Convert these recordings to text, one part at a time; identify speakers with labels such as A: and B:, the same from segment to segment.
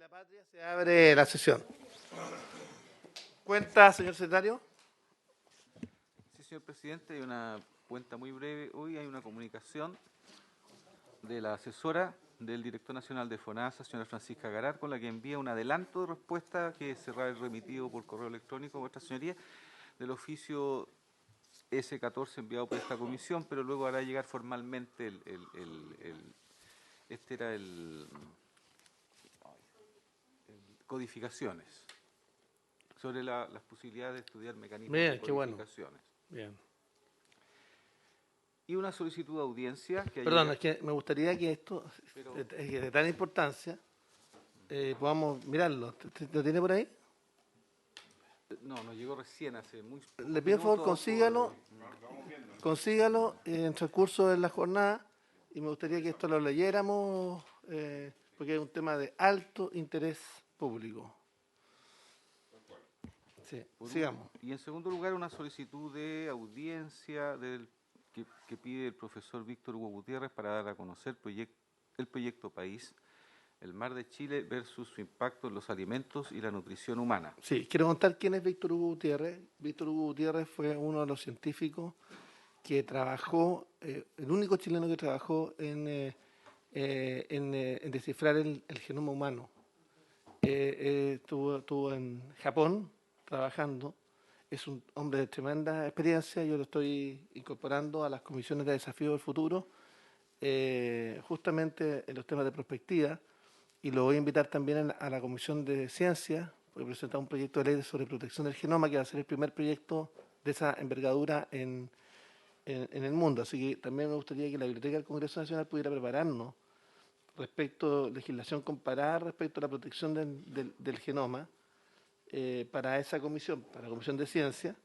A: la patria se abre la sesión. ¿Cuenta, señor secretario?
B: Sí, señor presidente, hay una cuenta muy breve. Hoy hay una comunicación de la asesora del director nacional de FONASA, señora Francisca Garar, con la que envía un adelanto de respuesta que será remitido por correo electrónico a vuestra señoría del oficio S14 enviado por esta comisión, pero luego hará llegar formalmente codificaciones sobre las posibilidades de estudiar mecanismos de
A: Bien, qué bueno.
B: codificaciones.
A: Bien.
B: Y una solicitud de audiencia que
A: Perdón,
B: llega,
A: es que me gustaría que esto,
B: pero
A: es de tan importancia, podamos mirarlo. ¿Lo tiene por ahí?
B: no, nos llegó recién hace muy pocos
A: Le pido, por favor,
B: minutos
A: consígalo en el transcurso de la jornada y me gustaría que esto lo leyéramos porque es un tema de alto interés público. Sí, sigamos.
B: Y en segundo lugar, una solicitud de audiencia que pide el profesor Víctor Hugo Gutiérrez para dar a conocer el proyecto País, el Mar de Chile versus su impacto en los alimentos y la nutrición humana.
A: Sí, quiero contar quién es Víctor Hugo Gutiérrez. Víctor Hugo Gutiérrez fue uno de los científicos que trabajó, el único chileno que trabajó en descifrar el genoma humano. Estuvo en Japón trabajando. Es un hombre de tremenda experiencia. Yo lo estoy incorporando a las comisiones de desafío del futuro, justamente en los temas de prospectiva. Y lo voy a invitar también a la Comisión de Ciencia, porque presenta un proyecto de ley sobre protección del genoma, que va a ser el primer proyecto de esa envergadura en el mundo. Así que también me gustaría que la Biblioteca del Congreso Nacional pudiera prepararnos respecto a legislación comparada respecto a la protección del genoma para esa comisión, para la Comisión de Ciencia,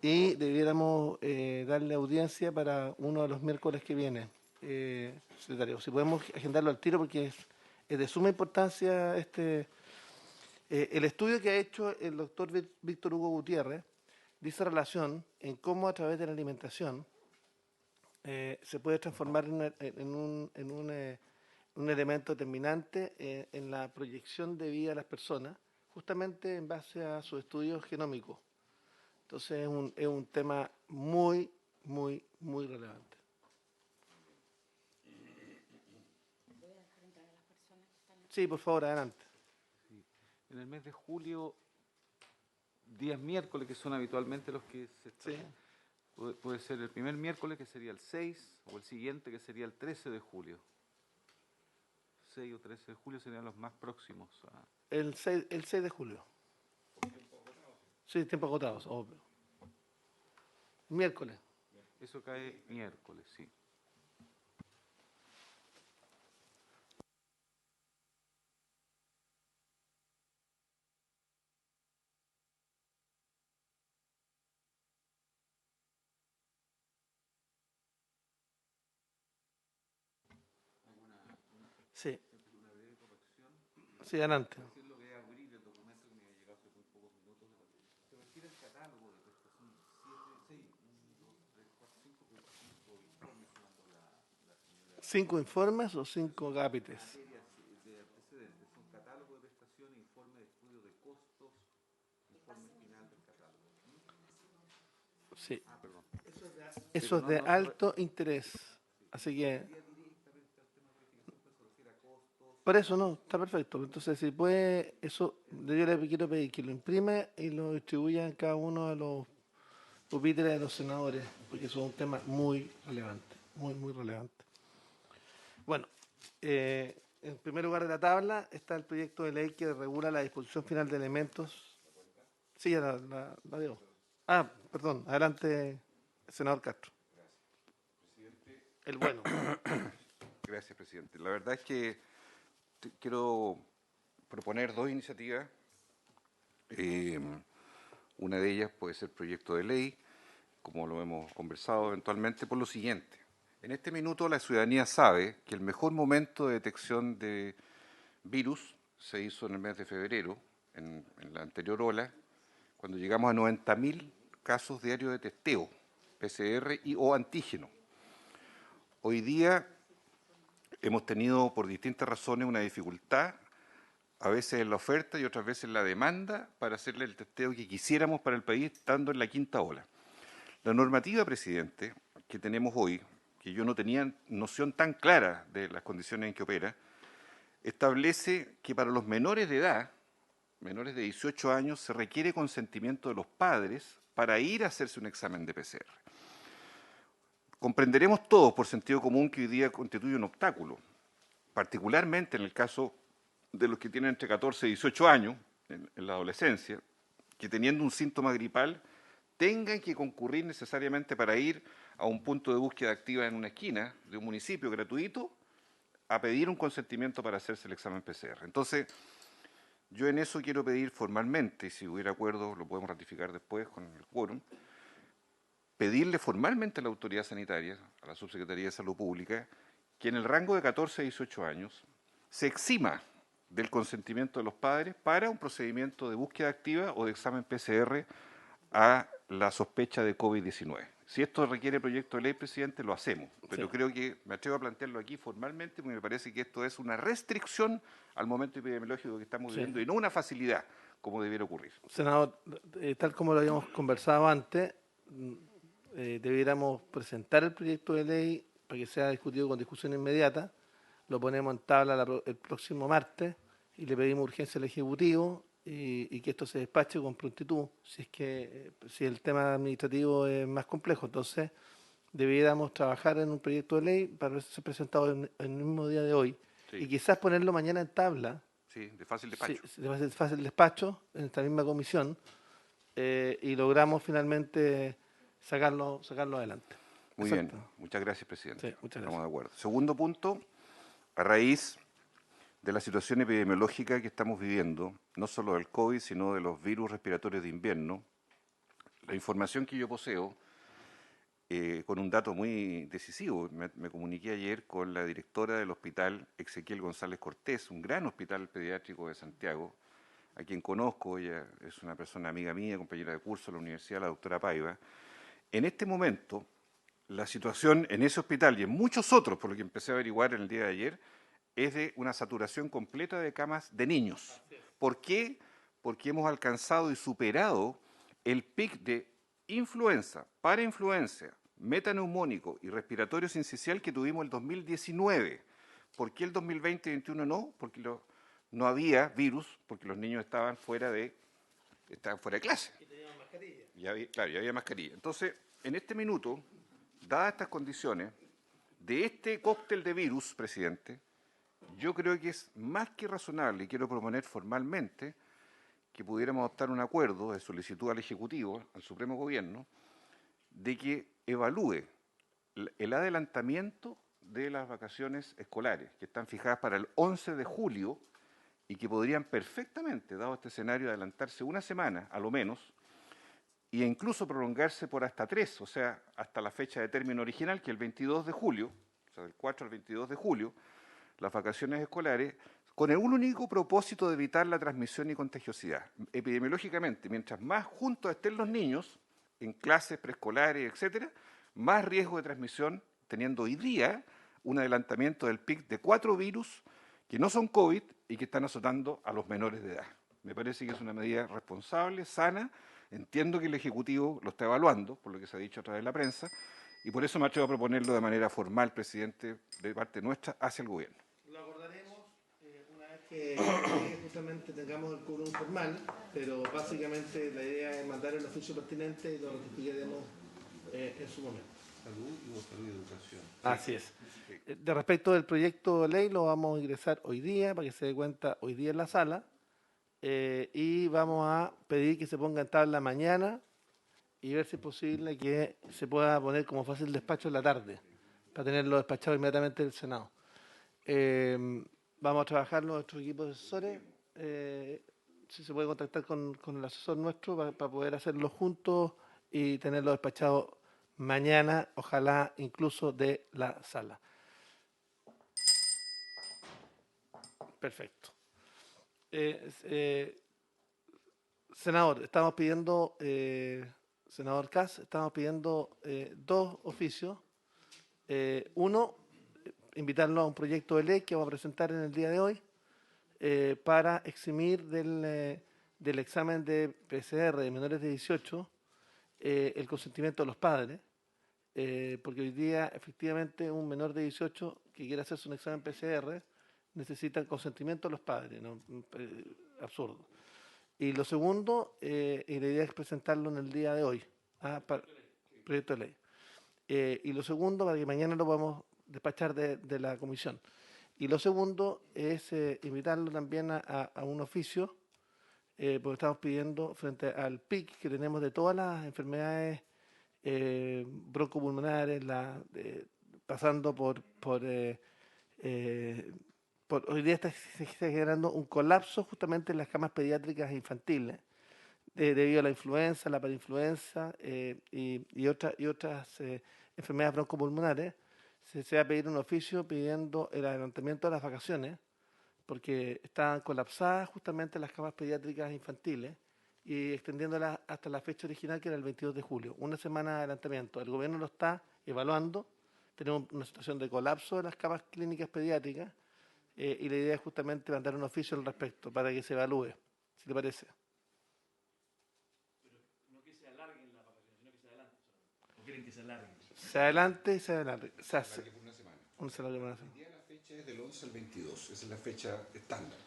A: y debiéramos darle audiencia para uno de los miércoles que viene, secretario. Si podemos agendarlo al tiro porque es de suma importancia el estudio que ha hecho el doctor Víctor Hugo Gutiérrez dice relación en cómo a través de la alimentación se puede transformar en un elemento determinante en la proyección de vida de las personas, justamente en base a su estudio genómico. Entonces es un tema muy, muy, muy relevante. Sí, por favor, adelante.
B: Sí. En el mes de julio, días miércoles, que son habitualmente los que se están,
A: Sí.
B: puede ser el primer miércoles, que sería el 6, o el siguiente, que sería el 13 de julio. 6 o 13 de julio serían los más próximos.
A: El 6 de julio. Sí, tiempo agotados, obvio. Miércoles.
B: Eso cae miércoles, sí.
A: Sí. Sí, adelante. ¿5 informes o 5 cápites?
B: De antecedentes, son catálogo de prestaciones, informe de estudio de costos, informe final del catálogo.
A: Sí.
B: Perdón.
A: Eso es de alto interés. Así que, por eso no, está perfecto. Entonces, si puede, eso, yo le quiero pedir que lo imprime y lo distribuya en cada uno de los pupitres de los senadores, porque eso es un tema muy relevante, muy, muy relevante. Bueno, en primer lugar de la tabla está el proyecto de ley que regula la disposición final de elementos. Sí, ya la digo. Ah, perdón, adelante, senador Castro. El bueno.
C: Gracias, presidente. La verdad es que quiero proponer dos iniciativas. Una de ellas puede ser proyecto de ley, como lo hemos conversado eventualmente, por lo siguiente. En este minuto la ciudadanía sabe que el mejor momento de detección de virus se hizo en el mes de febrero, en la anterior ola, cuando llegamos a 90.000 casos diarios de testeo, PCR y o antígeno. Hoy día hemos tenido, por distintas razones, una dificultad a veces en la oferta y otras veces en la demanda, para hacerle el testeo que quisiéramos para el país, estando en la quinta ola. La normativa, presidente, que tenemos hoy, que yo no tenía noción tan clara de las condiciones en que opera, establece que para los menores de edad, menores de 18 años, se requiere consentimiento de los padres para ir a hacerse un examen de PCR. Comprenderemos todos, por sentido común, que hoy día constituye un obstáculo, particularmente en el caso de los que tienen entre 14 y 18 años, en la adolescencia, que teniendo un síntoma gripal tengan que concurrir necesariamente para ir a un punto de búsqueda activa en una esquina de un municipio gratuito a pedir un consentimiento para hacerse el examen PCR. Entonces, yo en eso quiero pedir formalmente, y si hubiera acuerdo lo podemos ratificar después con el quórum, pedirle formalmente a la autoridad sanitaria, a la Subsecretaría de Salud Pública, que en el rango de 14 a 18 años se exima del consentimiento de los padres para un procedimiento de búsqueda activa o de examen PCR a la sospecha de COVID-19. Si esto requiere proyecto de ley, presidente, lo hacemos. Pero creo que me atrevo a plantearlo aquí formalmente porque me parece que esto es una restricción al momento epidemiológico que estamos viviendo y no una facilidad como debiera ocurrir.
A: Senador, tal como lo habíamos conversado antes, debiéramos presentar el proyecto de ley para que sea discutido con discusión inmediata. Lo ponemos en tabla el próximo martes y le pedimos urgencia al Ejecutivo y que esto se despache con prontitud, si es que si el tema administrativo es más complejo. Entonces, debiéramos trabajar en un proyecto de ley para ser presentado en el mismo día de hoy y quizás ponerlo mañana en tabla.
C: Sí, de fácil despacho.
A: Sí, de fácil despacho en esta misma comisión y logramos finalmente sacarlo adelante.
C: Muy bien, muchas gracias, presidente.
A: Sí, muchas gracias.
C: Estamos de acuerdo. Segundo punto, a raíz de la situación epidemiológica que estamos viviendo, no solo del COVID, sino de los virus respiratorios de invierno, la información que yo poseo, con un dato muy decisivo, me comuniqué ayer con la directora del hospital Ezequiel González Cortés, un gran hospital pediátrico de Santiago, a quien conozco, ella es una persona amiga mía, compañera de curso de la universidad, la doctora Paiva. En este momento, la situación en ese hospital y en muchos otros, por lo que empecé a averiguar en el día de ayer, es de una saturación completa de camas de niños. ¿Por qué? Porque hemos alcanzado y superado el pic de influenza, parainfluenza, metaneumónico y respiratorio sincicial que tuvimos el 2019. ¿Por qué el 2020 y 2021 no? Porque no había virus, porque los niños estaban fuera de clase.
A: Y teníamos mascarilla.
C: Claro, ya había mascarilla. Entonces, en este minuto, dadas estas condiciones, de este cóctel de virus, presidente, yo creo que es más que razonable, y quiero proponer formalmente, que pudiéramos adoptar un acuerdo de solicitud al Ejecutivo, al Supremo Gobierno, de que evalúe el adelantamiento de las vacaciones escolares, que están fijadas para el 11 de julio y que podrían perfectamente, dado este escenario, adelantarse una semana, a lo menos, e incluso prolongarse por hasta 3, o sea, hasta la fecha de término original, que es el 22 de julio, o sea, del 4 al 22 de julio, las vacaciones escolares, con el único propósito de evitar la transmisión y contagiosidad. Epidemiológicamente, mientras más juntos estén los niños, en clases preescolares, etcétera, más riesgo de transmisión, teniendo hoy día un adelantamiento del pic de 4 virus que no son COVID y que están azotando a los menores de edad. Me parece que es una medida responsable, sana. Entiendo que el Ejecutivo lo está evaluando, por lo que se ha dicho a través de la prensa, y por eso me atrevo a proponerlo de manera formal, presidente, de parte nuestra, hacia el Gobierno.
A: Lo acordaremos una vez que justamente tengamos el quórum formal, pero básicamente la idea es mandar el oficio pertinente y lo ratificaremos en su momento.
C: Salud y educación.
A: Así es. De respecto del proyecto de ley, lo vamos a ingresar hoy día, para que se dé cuenta, hoy día en la sala, y vamos a pedir que se ponga en tabla mañana y ver si es posible que se pueda poner como fácil despacho en la tarde, para tenerlo despachado inmediatamente del Senado. Vamos a trabajar nuestro equipo de asesores, si se puede contactar con el asesor nuestro para poder hacerlo juntos y tenerlo despachado mañana, ojalá incluso de la sala. Perfecto. Senador, estamos pidiendo, senador Kass, estamos pidiendo 2 oficios. Uno, invitarlo a un proyecto de ley que vamos a presentar en el día de hoy, para eximir del examen de PCR de menores de 18 el consentimiento de los padres, porque hoy día efectivamente un menor de 18 que quiera hacerse un examen PCR necesita el consentimiento de los padres, ¿no? Absurdo. Y lo segundo, y la idea es presentarlo en el día de hoy, proyecto de ley. Y lo segundo, para que mañana lo podamos despachar de la comisión. Y lo segundo es invitarlo también a un oficio, porque estamos pidiendo frente al PIC que tenemos de todas las enfermedades broncopulmonares, pasando por hoy día se está generando un colapso justamente en las camas pediátricas e infantiles, debido a la influenza, la parainfluenza y otras enfermedades broncopulmonares. Se va a pedir un oficio pidiendo el adelantamiento de las vacaciones, porque están colapsadas justamente las camas pediátricas e infantiles, y extendiéndolas hasta la fecha original, que era el 22 de julio. Una semana de adelantamiento. El gobierno lo está evaluando. Tenemos una situación de colapso de las camas clínicas pediátricas, y la idea es justamente mandar un oficio al respecto para que se evalúe, si le parece.
D: Pero no que se alarguen las vacaciones, sino que se adelanten. ¿O quieren que se alarguen?
A: Se adelante y se adelante. Se hace.
C: Por una semana.
A: Una semana.
C: Hoy día la fecha es del 11 al 22, esa es la fecha estándar.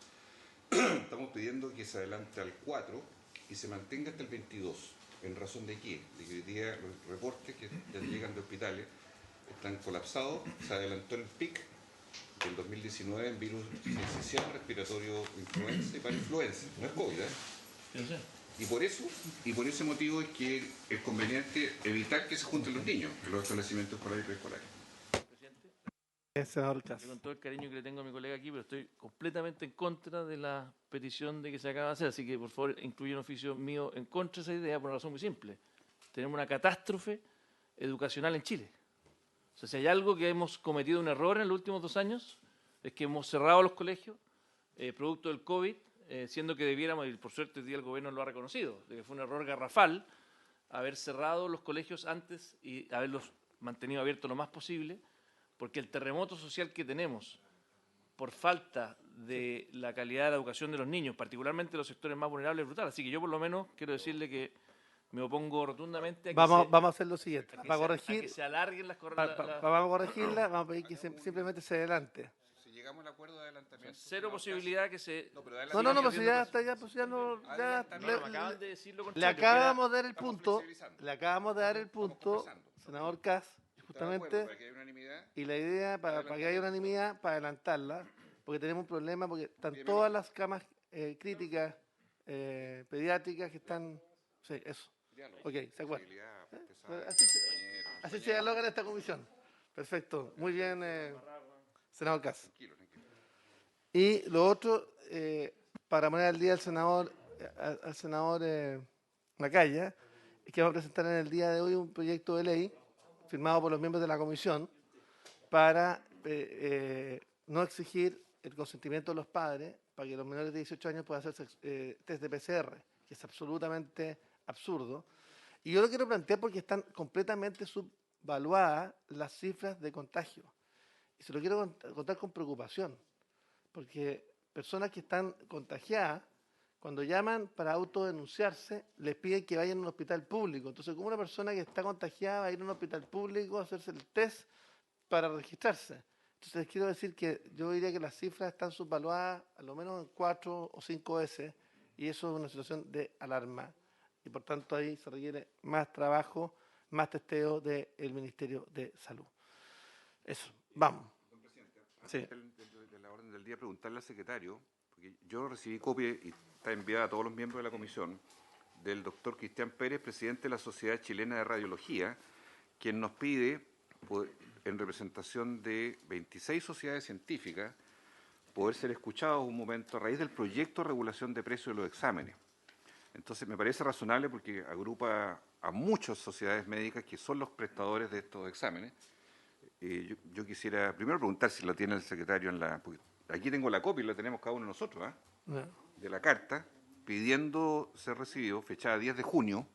C: Estamos pidiendo que se adelante al 4 y se mantenga hasta el 22. ¿En razón de qué? De que hoy día los reportes que ya llegan de hospitales están colapsados. Se adelantó el PIC del 2019 en virus sincicial respiratorio influenza y parainfluenza. No es COVID, ¿eh?
D: Yo sé.
C: Y por ese motivo es que es conveniente evitar que se junten los niños en los establecimientos escolares y preescolares.
A: Senador Cas.
D: Con todo el cariño que le tengo a mi colega aquí, pero estoy completamente en contra de la petición de que se acaba de hacer, así que por favor incluya un oficio mío en contra de esa idea por una razón muy simple. Tenemos una catástrofe educacional en Chile. O sea, si hay algo que hemos cometido un error en los últimos 2 años, es que hemos cerrado los colegios, producto del COVID, siendo que debiéramos, y por suerte hoy día el gobierno lo ha reconocido, de que fue un error garrafal haber cerrado los colegios antes y haberlos mantenido abiertos lo más posible, porque el terremoto social que tenemos por falta de la calidad de la educación de los niños, particularmente los sectores más vulnerables, es brutal. Así que yo por lo menos quiero decirle que me opongo rotundamente a que,
A: vamos a hacer lo siguiente.
D: a que
A: Para
D: se,
A: corregir,
D: a que se alarguen las
A: vamos a corregirla, vamos a pedir que simplemente se adelante.
C: Si llegamos al acuerdo de adelantamiento.
D: cero posibilidad que se...
C: No, pero
A: No, pues ya está, pues ya no. Ya,
D: me acaban de decir lo
A: le
D: contrario.
A: acabamos de dar el
C: Estamos
A: punto,
C: flexibilizando.
A: le acabamos de dar el punto,
C: conversando.
A: senador Cas,
C: ¿Está de acuerdo?
A: justamente,
C: Para que haya unanimidad.
A: y la idea para que haya unanimidad, para adelantarla, porque tenemos un problema, porque están
C: Bien,
A: todas las camas críticas pediátricas que están. Sí, eso.
C: Diálogo.
A: Ok, ¿se acuerda?
C: Flexibilidad, usted sabe,
A: Así
C: compañero,
A: se dialoga en esta comisión. Perfecto, muy bien, senador Cas.
C: Tranquilo, tranquilo.
A: Y lo otro, para poner al día al senador Macaya, es que vamos a presentar en el día de hoy un proyecto de ley firmado por los miembros de la comisión para no exigir el consentimiento de los padres para que los menores de 18 años puedan hacerse test de PCR, que es absolutamente absurdo. Y yo lo quiero plantear porque están completamente subvaluadas las cifras de contagio. Y se lo quiero contar con preocupación, porque personas que están contagiadas, cuando llaman para autodenunciarse, les piden que vayan a un hospital público. Entonces, ¿cómo una persona que está contagiada va a ir a un hospital público a hacerse el test para registrarse? Entonces, les quiero decir que yo diría que las cifras están subvaluadas a lo menos en 4 o 5 veces, y eso es una situación de alarma. Y por tanto, ahí se requiere más trabajo, más testeo del Ministerio de Salud. Eso, vamos.
C: Don presidente,
A: Sí.
C: antes de la orden del día, preguntarle al secretario, porque yo recibí copia y está enviada a todos los miembros de la comisión, del doctor Cristian Pérez, presidente de la Sociedad Chilena de Radiología, quien nos pide, en representación de 26 sociedades científicas, poder ser escuchados un momento a raíz del proyecto de regulación de precios de los exámenes. Entonces, me parece razonable porque agrupa a muchas sociedades médicas que son los prestadores de estos exámenes. Yo quisiera primero preguntar si lo tiene el secretario en la... Aquí tengo la copia y la tenemos cada uno de nosotros, ¿eh?
A: No.
C: De la carta, pidiendo ser recibido, fechada 10 de junio,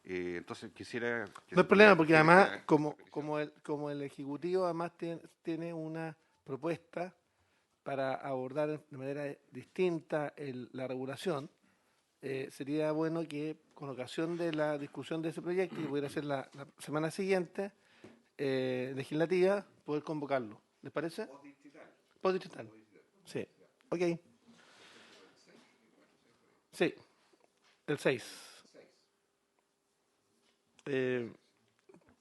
C: entonces quisiera...
A: No hay problema, porque además, como el Ejecutivo además tiene una propuestas para abordar de manera distinta la regulación. Sería bueno que con ocasión de la discusión de ese proyecto, que pudiera ser la semana siguiente, legislativa, poder convocarlo. ¿Les parece? Post-distrital. Sí. Ok. Sí. El 6.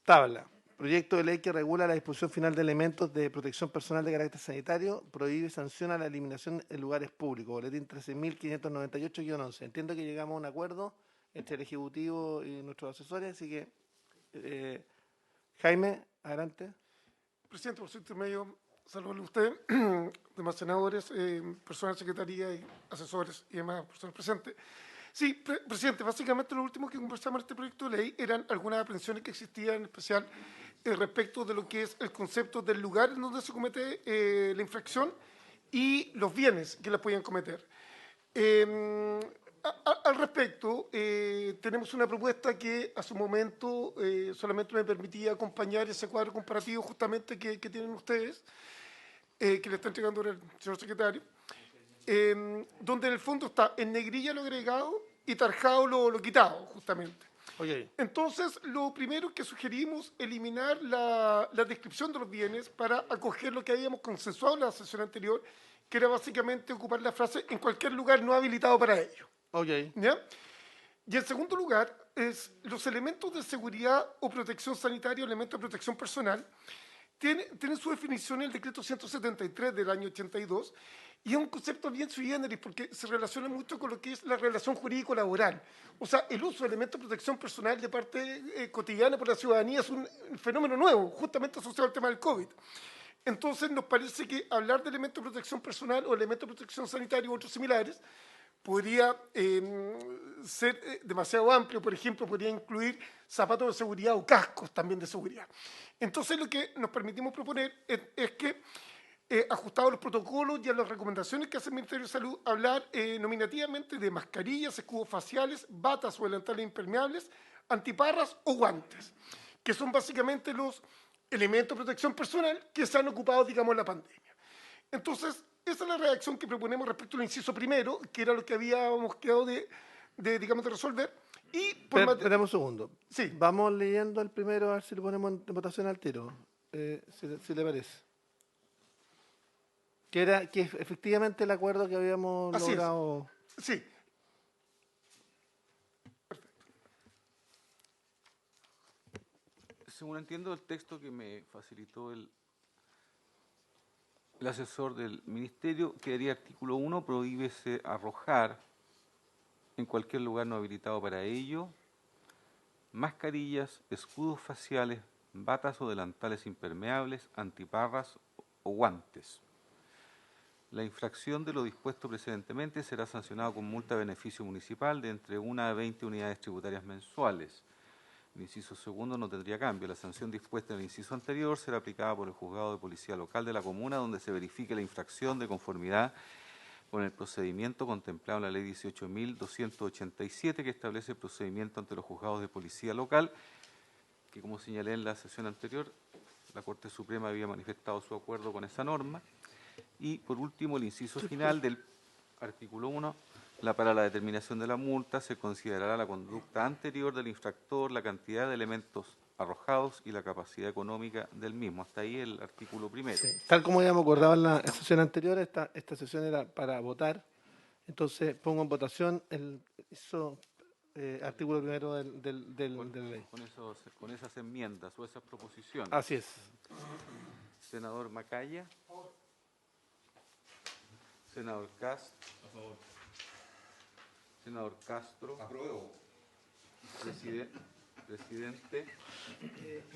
A: Tabla. Proyecto de ley que regula la disposición final de elementos de protección personal de carácter sanitario, prohíbe y sanciona la eliminación en lugares públicos. Boletín 13.598-11. Entiendo que llegamos a un acuerdo entre el Ejecutivo y nuestros asesores, así que, Jaime, adelante.
E: Presidente, por su intermedio, saludarle a usted, demás senadores, personal de secretaría y asesores y demás personas presentes. Sí, presidente, básicamente lo último que conversamos en este proyecto de ley eran algunas aprensiones que existían, en especial respecto de lo que es el concepto del lugar en donde se comete la infracción y los bienes que la podían cometer. Al respecto, tenemos una propuesta que a su momento solamente me permitía acompañar ese cuadro comparativo justamente que tienen ustedes, que le está entregando el señor secretario, donde en el fondo está en negrilla lo agregado y tarjado lo quitado, justamente.
A: Okay.
E: Entonces, lo primero que sugerimos, eliminar la descripción de los bienes para acoger lo que habíamos consensuado en la sesión anterior, que era básicamente ocupar la frase en cualquier lugar no habilitado para ello.
A: Okay.
E: ¿Ya? Y en segundo lugar, es los elementos de seguridad o protección sanitaria, elementos de protección personal, tienen su definición en el decreto 173 del año 82, y es un concepto bien sui generis porque se relaciona mucho con lo que es la relación jurídico-laboral. O sea, el uso de elementos de protección personal de parte cotidiana por la ciudadanía es un fenómeno nuevo, justamente asociado al tema del COVID. Entonces, nos parece que hablar de elementos de protección personal o elementos de protección sanitaria u otros similares podría ser demasiado amplio. Por ejemplo, podría incluir zapatos de seguridad o cascos también de seguridad. Entonces, lo que nos permitimos proponer es que, ajustado a los protocolos y a las recomendaciones que hace el Ministerio de Salud, hablar nominativamente de mascarillas, escudos faciales, batas o delantales impermeables, antiparras o guantes, que son básicamente los elementos de protección personal que se han ocupado, digamos, en la pandemia. Entonces, esa es la redacción que proponemos respecto al inciso primero, que era lo que habíamos quedado de resolver. Y
A: Esperemos un segundo.
E: Sí.
A: Vamos leyendo el primero, a ver si lo ponemos en votación al tiro, si le parece. Que es efectivamente el acuerdo que habíamos
E: Así
A: logrado.
E: Es. Sí.
B: Según entiendo el texto que me facilitó el asesor del Ministerio, quedaría artículo 1, prohíbese arrojar en cualquier lugar no habilitado para ello mascarillas, escudos faciales, batas o delantales impermeables, antiparras o guantes. La infracción de lo dispuesto precedentemente será sancionado con multa de beneficio municipal de entre 1 a 20 unidades tributarias mensuales. El inciso segundo no tendría cambio. La sanción dispuesta en el inciso anterior será aplicada por el juzgado de policía local de la comuna donde se verifique la infracción de conformidad con el procedimiento contemplado en la ley 18.287 que establece el procedimiento ante los juzgados de policía local, que como señalé en la sesión anterior, la Corte Suprema había manifestado su acuerdo con esa norma. Y por último, el inciso final del artículo 1, para la determinación de la multa se considerará la conducta anterior del infractor, la cantidad de elementos arrojados y la capacidad económica del mismo. Hasta ahí el artículo primero.
A: Sí. Tal como habíamos acordado en la sesión anterior, esta sesión era para votar. Entonces pongo en votación el artículo primero de la ley.
B: Con esas enmiendas o esas proposiciones.
A: Así es.
B: Senador Macaya. Senador Cast.
C: A favor.
B: Senador Castro.
C: Apruebo.
B: Presidente.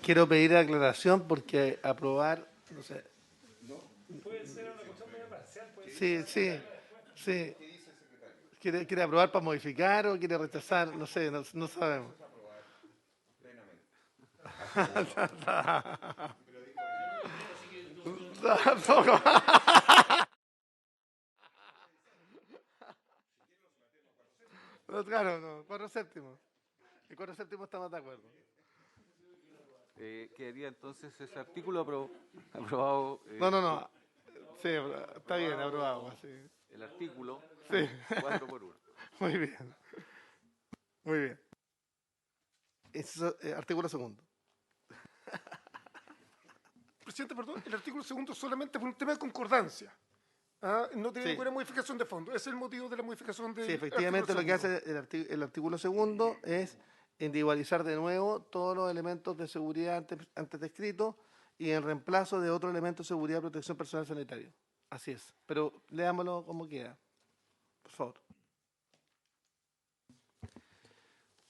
A: Quiero pedir aclaración porque aprobar, no sé.
C: ¿No?
F: Puede ser una cuestión medio parcial.
A: Sí.
C: ¿Qué dice el secretario?
A: ¿Quiere aprobar para modificar o quiere rechazar? No sé, no sabemos.
C: Aprobar plenamente.
A: No, claro, no, 4 séptimos. En 4 séptimos estamos de acuerdo.
B: Quedaría entonces ese artículo aprobado.
A: No. Sí, está bien, aprobado. Sí.
B: El artículo
A: Sí.
B: 4 por 1.
A: Muy bien. Muy bien. Artículo segundo.
E: Presidente, perdón, el artículo segundo solamente por un tema de concordancia. No tiene
A: Sí.
E: ninguna modificación de fondo. Ese es el motivo de la modificación de.
A: Sí, efectivamente lo que hace el artículo segundo es individualizar de nuevo todos los elementos de seguridad antes descritos y en reemplazo de otro elemento de seguridad y protección personal sanitario. Así es. Pero leámoslo como queda. Por favor.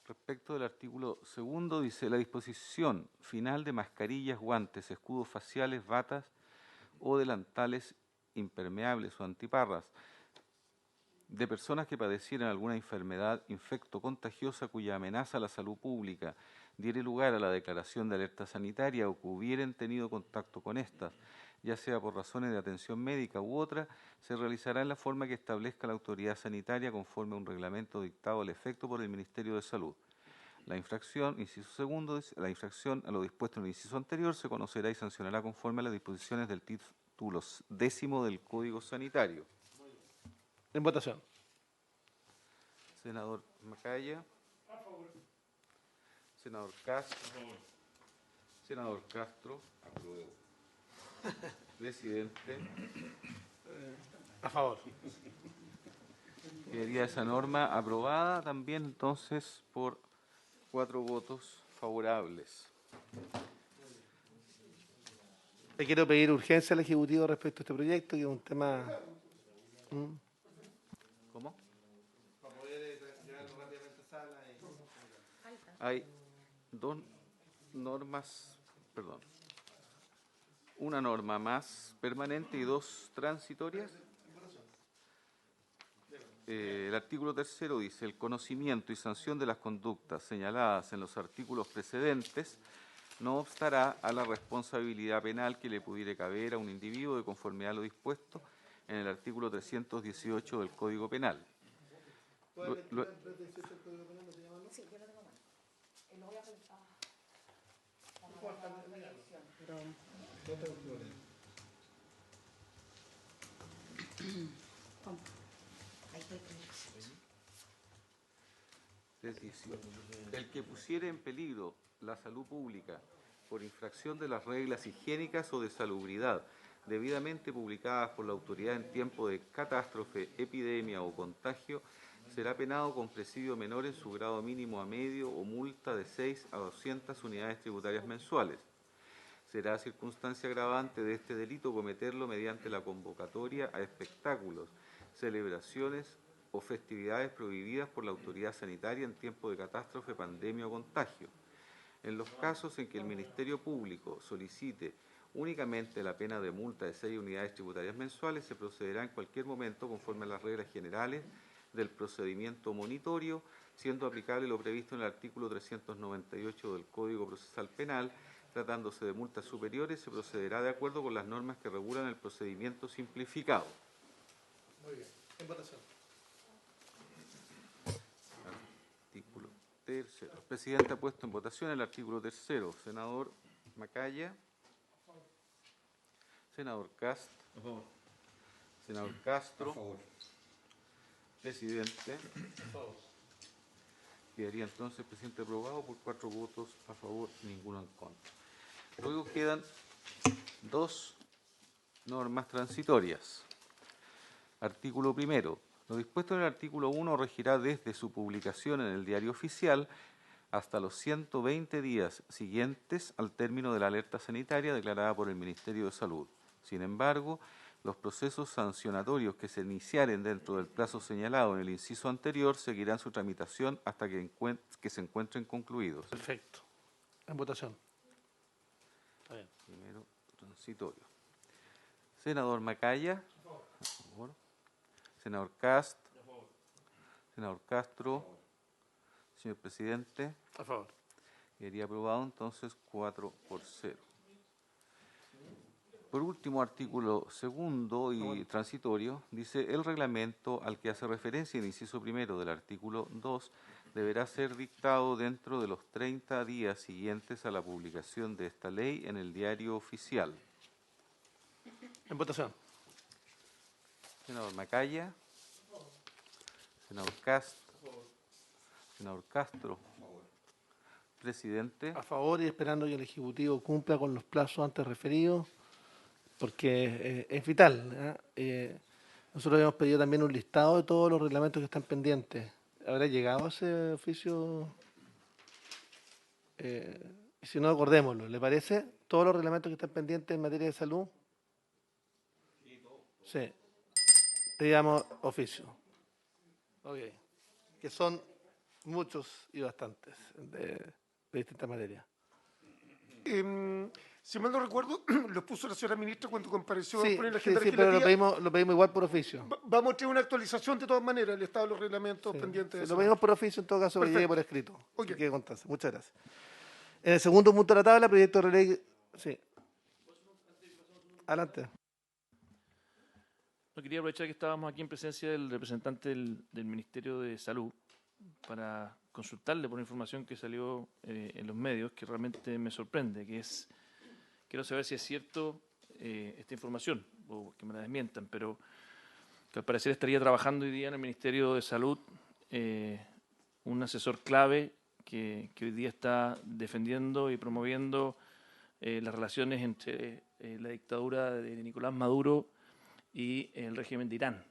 B: Respecto del artículo segundo, dice la disposición final de mascarillas, guantes, escudos faciales, batas o delantales impermeables o antiparras de personas que padecieran alguna enfermedad infecto-contagiosa cuya amenaza a la salud pública diere lugar a la declaración de alerta sanitaria o que hubieran tenido contacto con estas, ya sea por razones de atención médica u otra, se realizará en la forma que establezca la autoridad sanitaria conforme a un reglamento dictado al efecto por el Ministerio de Salud. La infracción, inciso segundo, la infracción a lo dispuesto en el inciso anterior se conocerá y sancionará conforme a las disposiciones del título 10º del Código Sanitario.
A: En votación.
B: Senador Macaya.
F: A favor.
B: Senador Castro. Senador Castro. Apruebo. Presidente.
A: A favor.
B: Quedaría esa norma aprobada también entonces por 4 votos favorables.
A: Le quiero pedir urgencia al Ejecutivo respecto a este proyecto, que es un tema...
B: ¿Cómo?
A: Para poder llevarlo rápidamente a sala.
B: Hay dos normas, perdón, una norma más permanente y 2 transitorias. El artículo 3º dice: el conocimiento y sanción de las conductas señaladas en los artículos precedentes no obstará a la responsabilidad penal que le pudiere caber a un individuo de conformidad a lo dispuesto en el artículo 318 del Código Penal.
G: Sí, yo lo tengo mal. Lo voy a preguntar. ¿Cómo? Ahí estoy.
B: 318. El que pusiere en peligro la salud pública por infracción de las reglas higiénicas o de salubridad debidamente publicadas por la autoridad en tiempo de catástrofe, epidemia o contagio, será penado con presidio menor en su grado mínimo a medio o multa de 6 a 200 unidades tributarias mensuales. Será circunstancia agravante de este delito cometerlo mediante la convocatoria a espectáculos, celebraciones o festividades prohibidas por la autoridad sanitaria en tiempo de catástrofe, pandemia o contagio. En los casos en que el Ministerio Público solicite únicamente la pena de multa de 6 unidades tributarias mensuales, se procederá en cualquier momento conforme a las reglas generales del procedimiento monitorio, siendo aplicable lo previsto en el artículo 398 del Código Procesal Penal. Tratándose de multas superiores, se procederá de acuerdo con las normas que regulan el procedimiento simplificado.
A: Muy bien. En votación.
B: Artículo 3. El presidente ha puesto en votación el artículo 3. Senador Macaya. Senador Cast.
D: A favor.
B: Senador Castro. Presidente. Quedaría entonces el presidente aprobado por 4 votos a favor, ninguno en contra. Luego quedan 2 normas transitorias. Artículo 1. Lo dispuesto en el artículo 1 regirá desde su publicación en el Diario Oficial hasta los 120 días siguientes al término de la alerta sanitaria declarada por el Ministerio de Salud. Sin embargo, los procesos sancionatorios que se iniciaren dentro del plazo señalado en el inciso anterior seguirán su tramitación hasta que se encuentren concluidos.
A: Perfecto. En votación. Está bien.
B: Primero, transitorio. Senador Macaya. A favor. Senador Cast.
F: A favor.
B: Senador Castro. Señor presidente.
A: A favor.
B: Quedaría aprobado entonces 4-0. Por último, artículo 2 y transitorio, dice: el reglamento al que hace referencia el inciso 1 del artículo 2 deberá ser dictado dentro de los 30 días siguientes a la publicación de esta ley en el Diario Oficial.
A: En votación.
B: senador Macaya, senador Cast, senador Castro, presidente.
A: A favor y esperando que el Ejecutivo cumpla con los plazos antes referidos, porque es vital. Nosotros habíamos pedido también un listado de todos los reglamentos que están pendientes. ¿Habrá llegado ese oficio? Y si no, acordémoslo. ¿Le parece? ¿Todos los reglamentos que están pendientes en materia de salud? Sí. Digamos oficio. Ok. Que son muchos y bastantes de distintas materias.
E: Si mal no recuerdo, lo puso la señora ministra cuando compareció
A: Sí,
E: por la
A: sí,
E: agenda
A: sí, pero
E: legislativa.
A: lo pedimos igual por oficio.
E: Vamos a tener una actualización de todas maneras, el estado de los reglamentos
A: Sí,
E: pendientes de
A: sí,
E: eso.
A: lo pedimos por oficio, en todo caso, que llegue
E: Perfecto.
A: por escrito.
E: Ok.
A: Que quede constancia. Muchas gracias. En el segundo punto de la tabla, proyecto de ley. Sí. Adelante.
D: No quería aprovechar que estábamos aquí en presencia del representante del Ministerio de Salud para consultarle por información que salió en los medios, que realmente me sorprende, que es, quiero saber si es cierto esta información, o que me la desmientan, pero que al parecer estaría trabajando hoy día en el Ministerio de Salud un asesor clave que hoy día está defendiendo y promoviendo las relaciones entre la dictadura de Nicolás Maduro y el régimen de Irán.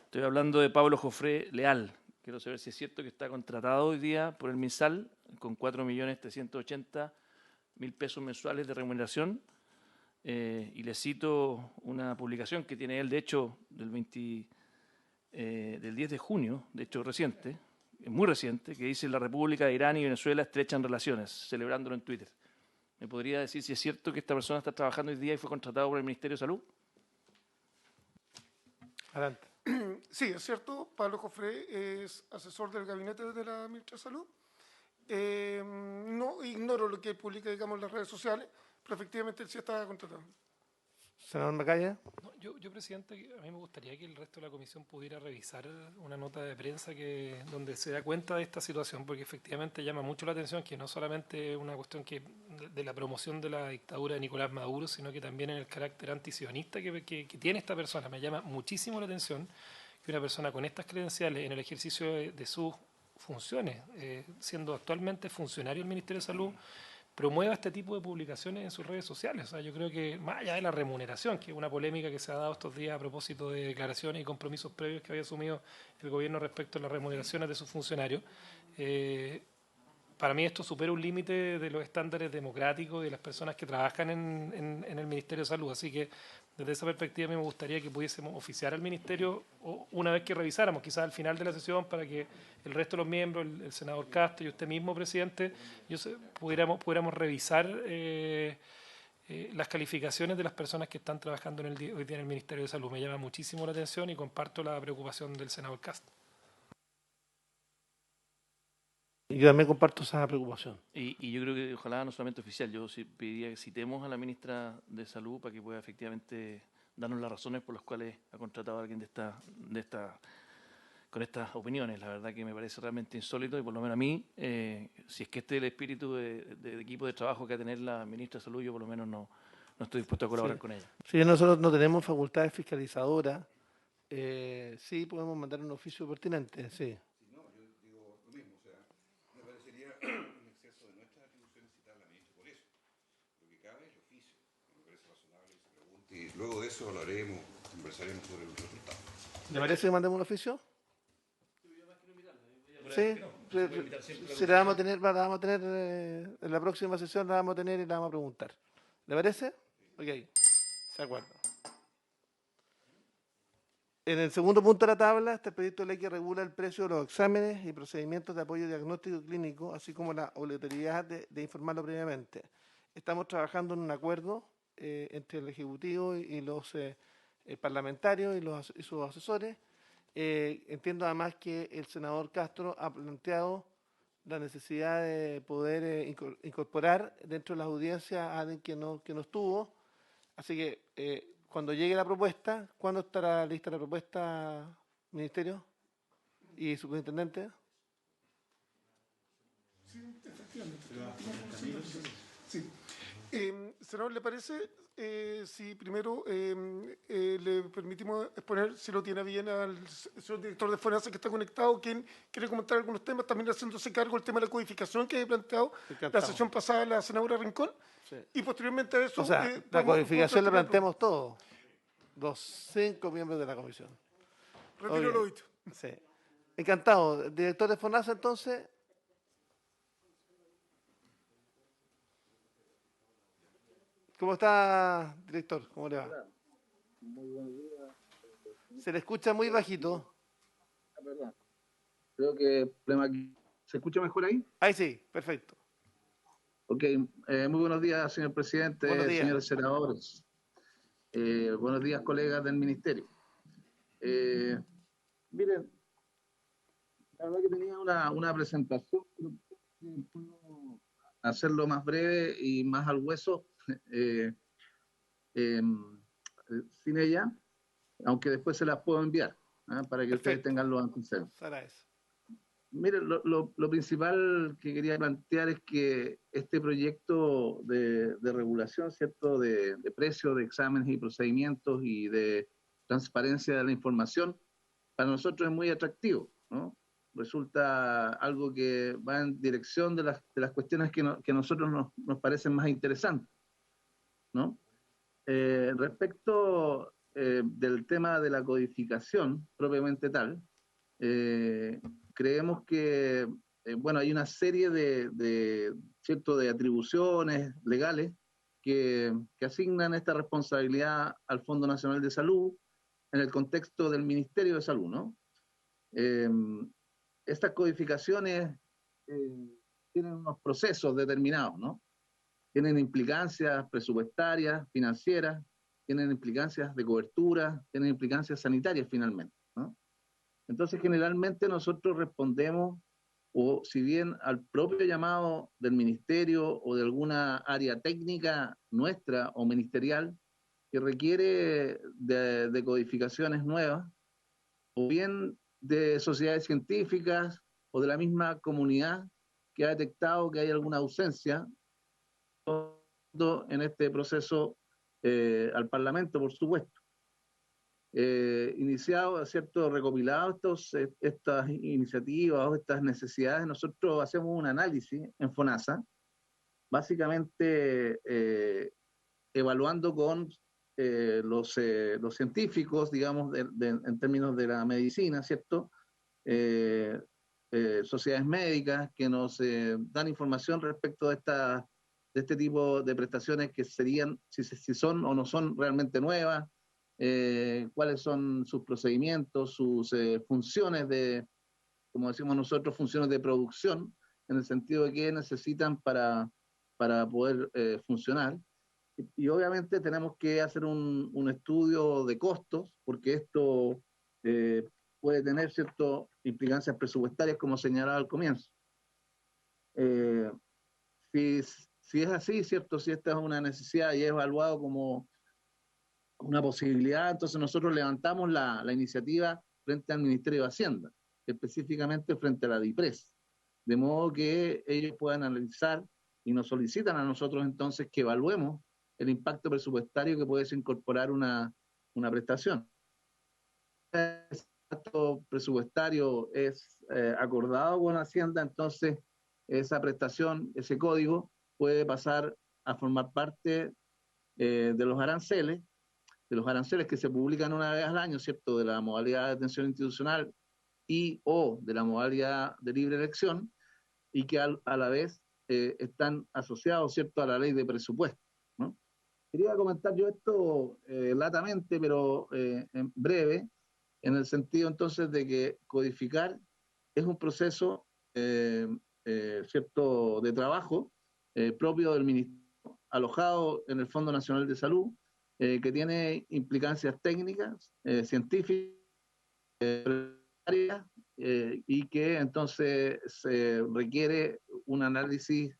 D: Estoy hablando de Pablo Jofré Leal. Quiero saber si es cierto que está contratado hoy día por el MinSal con 4.380.000 pesos mensuales de remuneración. Y le cito una publicación que tiene él, de hecho, del 10 de junio, de hecho reciente, muy reciente, que dice: la República de Irán y Venezuela estrechan relaciones, celebrándolo en Twitter. ¿Me podría decir si es cierto que esta persona está trabajando hoy día y fue contratado por el Ministerio de Salud?
A: Adelante.
E: Sí, es cierto, Pablo Jofré es asesor del gabinete de la ministra de Salud. No ignoro lo que publica, digamos, en las redes sociales, pero efectivamente él sí está contratado.
A: Senador Macaya.
F: No, yo, presidente, a mí me gustaría que el resto de la comisión pudiera revisar una nota de prensa donde se da cuenta de esta situación, porque efectivamente llama mucho la atención que no solamente una cuestión de la promoción de la dictadura de Nicolás Maduro, sino que también en el carácter antisionista que tiene esta persona. Me llama muchísimo la atención que una persona con estas credenciales en el ejercicio de sus funciones, siendo actualmente funcionario del Ministerio de Salud, promueva este tipo de publicaciones en sus redes sociales. O sea, yo creo que más allá de la remuneración, que es una polémica que se ha dado estos días a propósito de declaraciones y compromisos previos que había asumido el gobierno respecto a las remuneraciones de sus funcionarios, para mí esto supera un límite de los estándares democráticos de las personas que trabajan en el Ministerio de Salud. Así que desde esa perspectiva a mí me gustaría que pudiésemos oficiar al Ministerio una vez que revisáramos, quizás al final de la sesión, para que el resto de los miembros, el senador Castro y usted mismo, presidente, pudiéramos revisar las calificaciones de las personas que están trabajando hoy día en el Ministerio de Salud. Me llama muchísimo la atención y comparto la preocupación del senador Castro.
A: Yo también comparto esa preocupación.
D: Y yo creo que ojalá no solamente oficial, yo sí pediría que citemos a la ministra de Salud para que pueda efectivamente darnos las razones por las cuales ha contratado a alguien con estas opiniones. La verdad que me parece realmente insólito y por lo menos a mí, si es que este es el espíritu de equipo de trabajo que va a tener la ministra de Salud, yo por lo menos no estoy dispuesto a colaborar con ella.
A: Si nosotros no tenemos facultades fiscalizadoras, sí podemos mandar un oficio pertinente, sí.
C: Y luego de eso hablaremos, conversaremos sobre los resultados.
A: ¿Le parece que mandemos un oficio? Sí, sí, la vamos a tener en la próxima sesión, la vamos a tener y la vamos a preguntar. ¿Le parece? Ok, de acuerdo. En el segundo punto de la tabla está el proyecto de ley que regula el precio de los exámenes y procedimientos de apoyo diagnóstico clínico, así como la obligatoriedad de informarlo previamente. Estamos trabajando en un acuerdo entre el Ejecutivo y los parlamentarios y sus asesores. Entiendo además que el senador Castro ha planteado la necesidad de poder incorporar dentro de las audiencias a alguien que no estuvo. Así que cuando llegue la propuesta, ¿cuándo estará lista la propuesta, Ministerio y Superintendente?
E: Sí, efectivamente. Sí. Senador, ¿le parece si primero le permitimos exponer, si lo tiene bien, al señor director de FONASA que está conectado, quien quiere comentar algunos temas, también haciéndose cargo del tema de la codificación que he planteado la sesión pasada la senadora Rincón?
A: Sí.
E: Y posteriormente a eso...
A: O sea, la codificación la planteamos todos, los 5 miembros de la comisión.
E: Retiro lo dicho.
A: Sí. Encantado. Director de FONASA, entonces. ¿Cómo está, director? ¿Cómo le va?
H: Muy buenos días.
A: Se le escucha muy bajito.
H: Perdón. Creo que problema aquí. ¿Se escucha mejor ahí?
A: Ahí sí, perfecto.
H: Ok. Muy buenos días, señor presidente,
A: Buenos días.
H: señores senadores. Buenos días, colegas del ministerio. Miren, la verdad que tenía una presentación, pero puedo hacerlo más breve y más al hueso. Sin ella, aunque después se las puedo enviar, para que ustedes tengan los antecedentes. Mire, lo principal que quería plantear es que este proyecto de regulación, ¿cierto?, de precios, de exámenes y procedimientos y de transparencia de la información, para nosotros es muy atractivo, ¿no? Resulta algo que va en dirección de las cuestiones que a nosotros nos parecen más interesantes, ¿no? Respecto del tema de la codificación propiamente tal, creemos que bueno, hay una serie ¿cierto?, de atribuciones legales que asignan esta responsabilidad al Fondo Nacional de Salud en el contexto del Ministerio de Salud, ¿no? Estas codificaciones tienen unos procesos determinados, ¿no? Tienen implicancias presupuestarias, financieras, tienen implicancias de cobertura, tienen implicancias sanitarias finalmente, ¿no? Entonces, generalmente nosotros respondemos, o si bien al propio llamado del ministerio o de alguna área técnica nuestra o ministerial que requiere de codificaciones nuevas, o bien de sociedades científicas o de la misma comunidad que ha detectado que hay alguna ausencia en este proceso al Parlamento, por supuesto. Iniciado, ¿cierto?, recopilado estas iniciativas o estas necesidades, nosotros hacemos un análisis en FONASA, básicamente evaluando con los científicos, digamos, en términos de la medicina, ¿cierto?, sociedades médicas que nos dan información respecto de este tipo de prestaciones que serían, si son o no son realmente nuevas, cuáles son sus procedimientos, sus funciones como decimos nosotros, funciones de producción, en el sentido de que necesitan para poder funcionar. Y obviamente tenemos que hacer un estudio de costos, porque esto puede tener ciertas implicancias presupuestarias, como señalaba al comienzo. Si es así, ¿cierto? Si esta es una necesidad y es evaluado como una posibilidad, entonces nosotros levantamos la iniciativa frente al Ministerio de Hacienda, específicamente frente a la DIPRES, de modo que ellos puedan analizar y nos solicitan a nosotros entonces que evaluemos el impacto presupuestario que puede incorporar una prestación. El impacto presupuestario es acordado con Hacienda, entonces esa prestación, ese código, puede pasar a formar parte de los aranceles que se publican una vez al año, ¿cierto?, de la modalidad de atención institucional o de la modalidad de libre elección, y que a la vez están asociados, ¿cierto?, a la ley de presupuesto, ¿no? Quería comentar yo esto latamente, pero en breve, en el sentido entonces de que codificar es un proceso, ¿cierto?, de trabajo propio del Ministerio, alojado en el Fondo Nacional de Salud, que tiene implicancias técnicas, científicas, y que entonces se requiere un análisis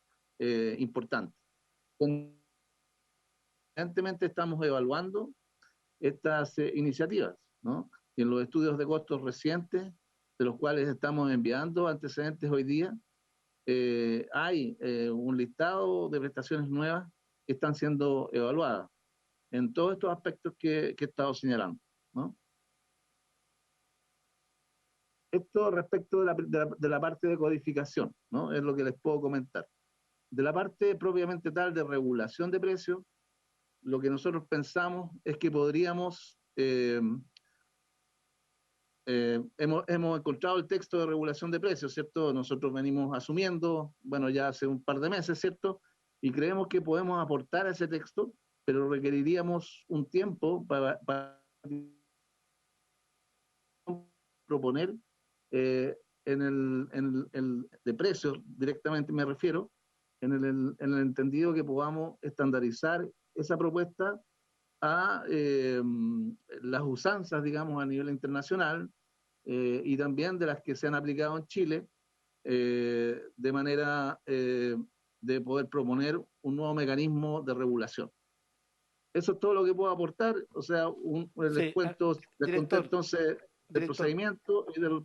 H: importante. Constantemente estamos evaluando estas iniciativas, ¿no? Y en los estudios de costos recientes, de los cuales estamos enviando antecedentes hoy día, hay un listado de prestaciones nuevas que están siendo evaluadas en todos estos aspectos que he estado señalando, ¿no? Esto respecto de la parte de codificación, ¿no? Es lo que les puedo comentar. De la parte propiamente tal de regulación de precios, lo que nosotros pensamos es que podríamos, hemos encontrado el texto de regulación de precios, ¿cierto? Nosotros venimos asumiendo, bueno, ya hace un par de meses, ¿cierto? Y creemos que podemos aportar a ese texto, pero requeriríamos un tiempo para proponer de precios, directamente me refiero, en el entendido que podamos estandarizar esa propuesta a las usanzas, digamos, a nivel internacional y también de las que se han aplicado en Chile, de manera de poder proponer un nuevo mecanismo de regulación. Eso es todo lo que puedo aportar, o sea, les cuento entonces del procedimiento y de los...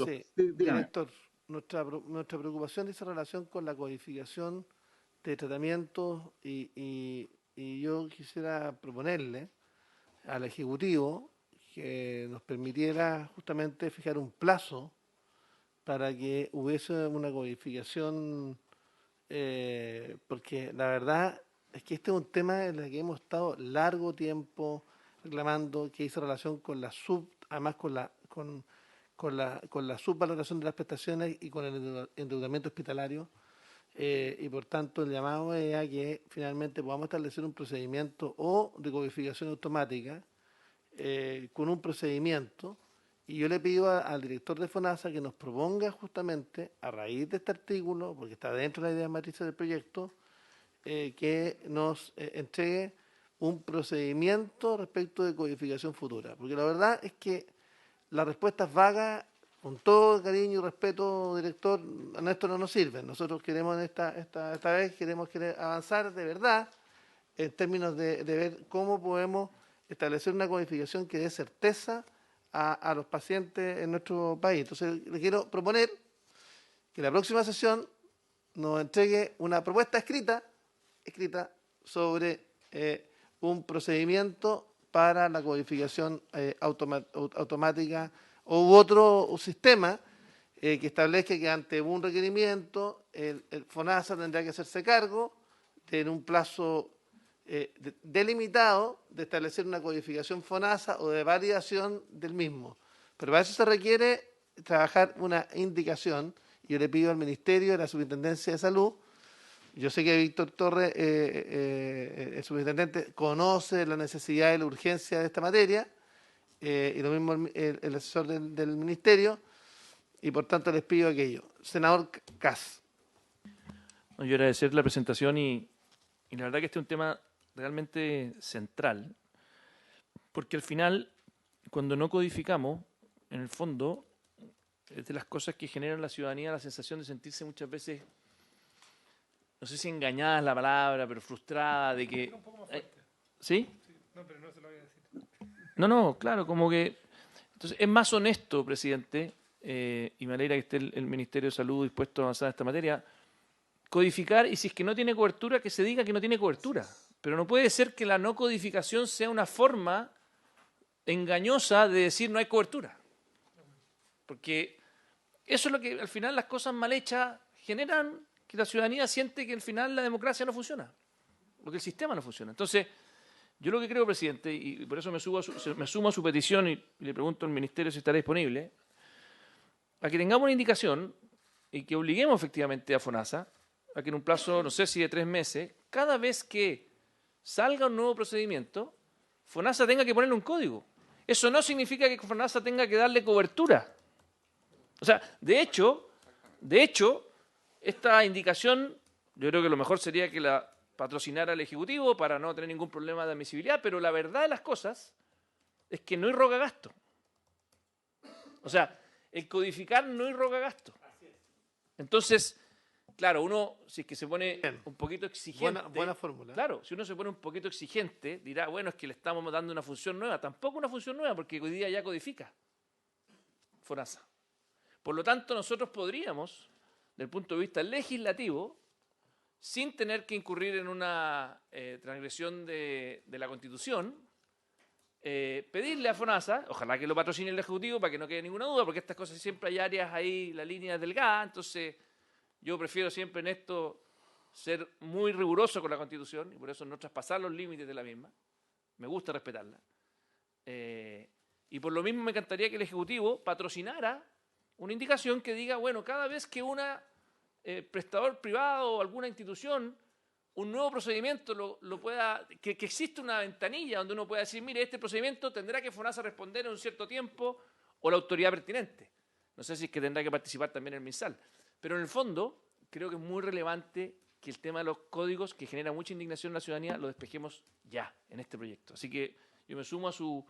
A: Sí, director, nuestra preocupación dice relación con la codificación de tratamientos y yo quisiera proponerle al Ejecutivo que nos permitiera justamente fijar un plazo para que hubiese una codificación, porque la verdad es que este es un tema en el que hemos estado largo tiempo reclamando, que hizo relación con además con la subvaloración de las prestaciones y con el endeudamiento hospitalario. Y por tanto el llamado es a que finalmente podamos establecer un procedimiento o de codificación automática con un procedimiento, y yo le pido al director de FONASA que nos proponga justamente a raíz de este artículo, porque está dentro de la idea matriz del proyecto, que nos entregue un procedimiento respecto de codificación futura, porque la verdad es que las respuestas vagas, con todo cariño y respeto, director, a esto no nos sirven. Nosotros queremos esta vez queremos avanzar de verdad en términos de ver cómo podemos establecer una codificación que dé certeza a los pacientes en nuestro país. Entonces, le quiero proponer que la próxima sesión nos entregue una propuesta escrita sobre un procedimiento para la codificación automática u otro sistema que establezca que ante un requerimiento el FONASA tendrá que hacerse cargo en un plazo delimitado de establecer una codificación FONASA o de validación del mismo. Pero para eso se requiere trabajar una indicación. Yo le pido al Ministerio, a la Superintendencia de Salud, yo sé que Víctor Torres, el superintendente, conoce la necesidad y la urgencia de esta materia, y lo mismo el asesor del Ministerio, y por tanto les pido aquello. Senador Kass.
D: Yo agradecer la presentación y la verdad que este es un tema realmente central, porque al final, cuando no codificamos, en el fondo, es de las cosas que generan a la ciudadanía la sensación de sentirse muchas veces, no sé si engañada es la palabra, pero frustrada de que... ¿Sí?
F: No, pero no se lo voy a decir.
D: No, claro, como que... Entonces, es más honesto, presidente, y me alegra que esté el Ministerio de Salud dispuesto a avanzar en esta materia, codificar, y si es que no tiene cobertura, que se diga que no tiene cobertura. Pero no puede ser que la no codificación sea una forma engañosa de decir no hay cobertura. Porque eso es lo que al final las cosas mal hechas generan, que la ciudadanía siente que al final la democracia no funciona, o que el sistema no funciona. Entonces, yo lo que creo, presidente, y por eso me sumo a su petición y le pregunto al Ministerio si estará disponible, a que tengamos una indicación y que obliguemos efectivamente a FONASA a que en un plazo, no sé si de 3 meses, cada vez que salga un nuevo procedimiento, FONASA tenga que ponerle un código. Eso no significa que FONASA tenga que darle cobertura. O sea, de hecho, esta indicación, yo creo que lo mejor sería que la patrocinara el Ejecutivo para no tener ningún problema de admisibilidad, pero la verdad de las cosas es que no irroga gasto. O sea, el codificar no irroga gasto. Entonces, claro, uno, si es que se pone un poquito exigente...
A: Buena fórmula.
D: Claro, si uno se pone un poquito exigente, dirá, bueno, es que le estamos dando una función nueva. Tampoco una función nueva, porque hoy día ya codifica FONASA. Por lo tanto, nosotros podríamos, desde el punto de vista legislativo, sin tener que incurrir en una transgresión de la Constitución, pedirle a FONASA, ojalá que lo patrocine el Ejecutivo para que no quede ninguna duda, porque estas cosas siempre hay áreas ahí, la línea es delgada, entonces yo prefiero siempre en esto ser muy riguroso con la Constitución y por eso no traspasar los límites de la misma. Me gusta respetarla. Y por lo mismo me encantaría que el Ejecutivo patrocinara una indicación que diga, bueno, cada vez que una prestador privado o alguna institución, un nuevo procedimiento lo pueda, que existe una ventanilla donde uno pueda decir, mire, este procedimiento tendrá que FONASA responder en un cierto tiempo o la autoridad pertinente. No sé si es que tendrá que participar también el MinSal. Pero en el fondo, creo que es muy relevante que el tema de los códigos, que genera mucha indignación en la ciudadanía, lo despejemos ya en este proyecto. Así que yo me sumo a su...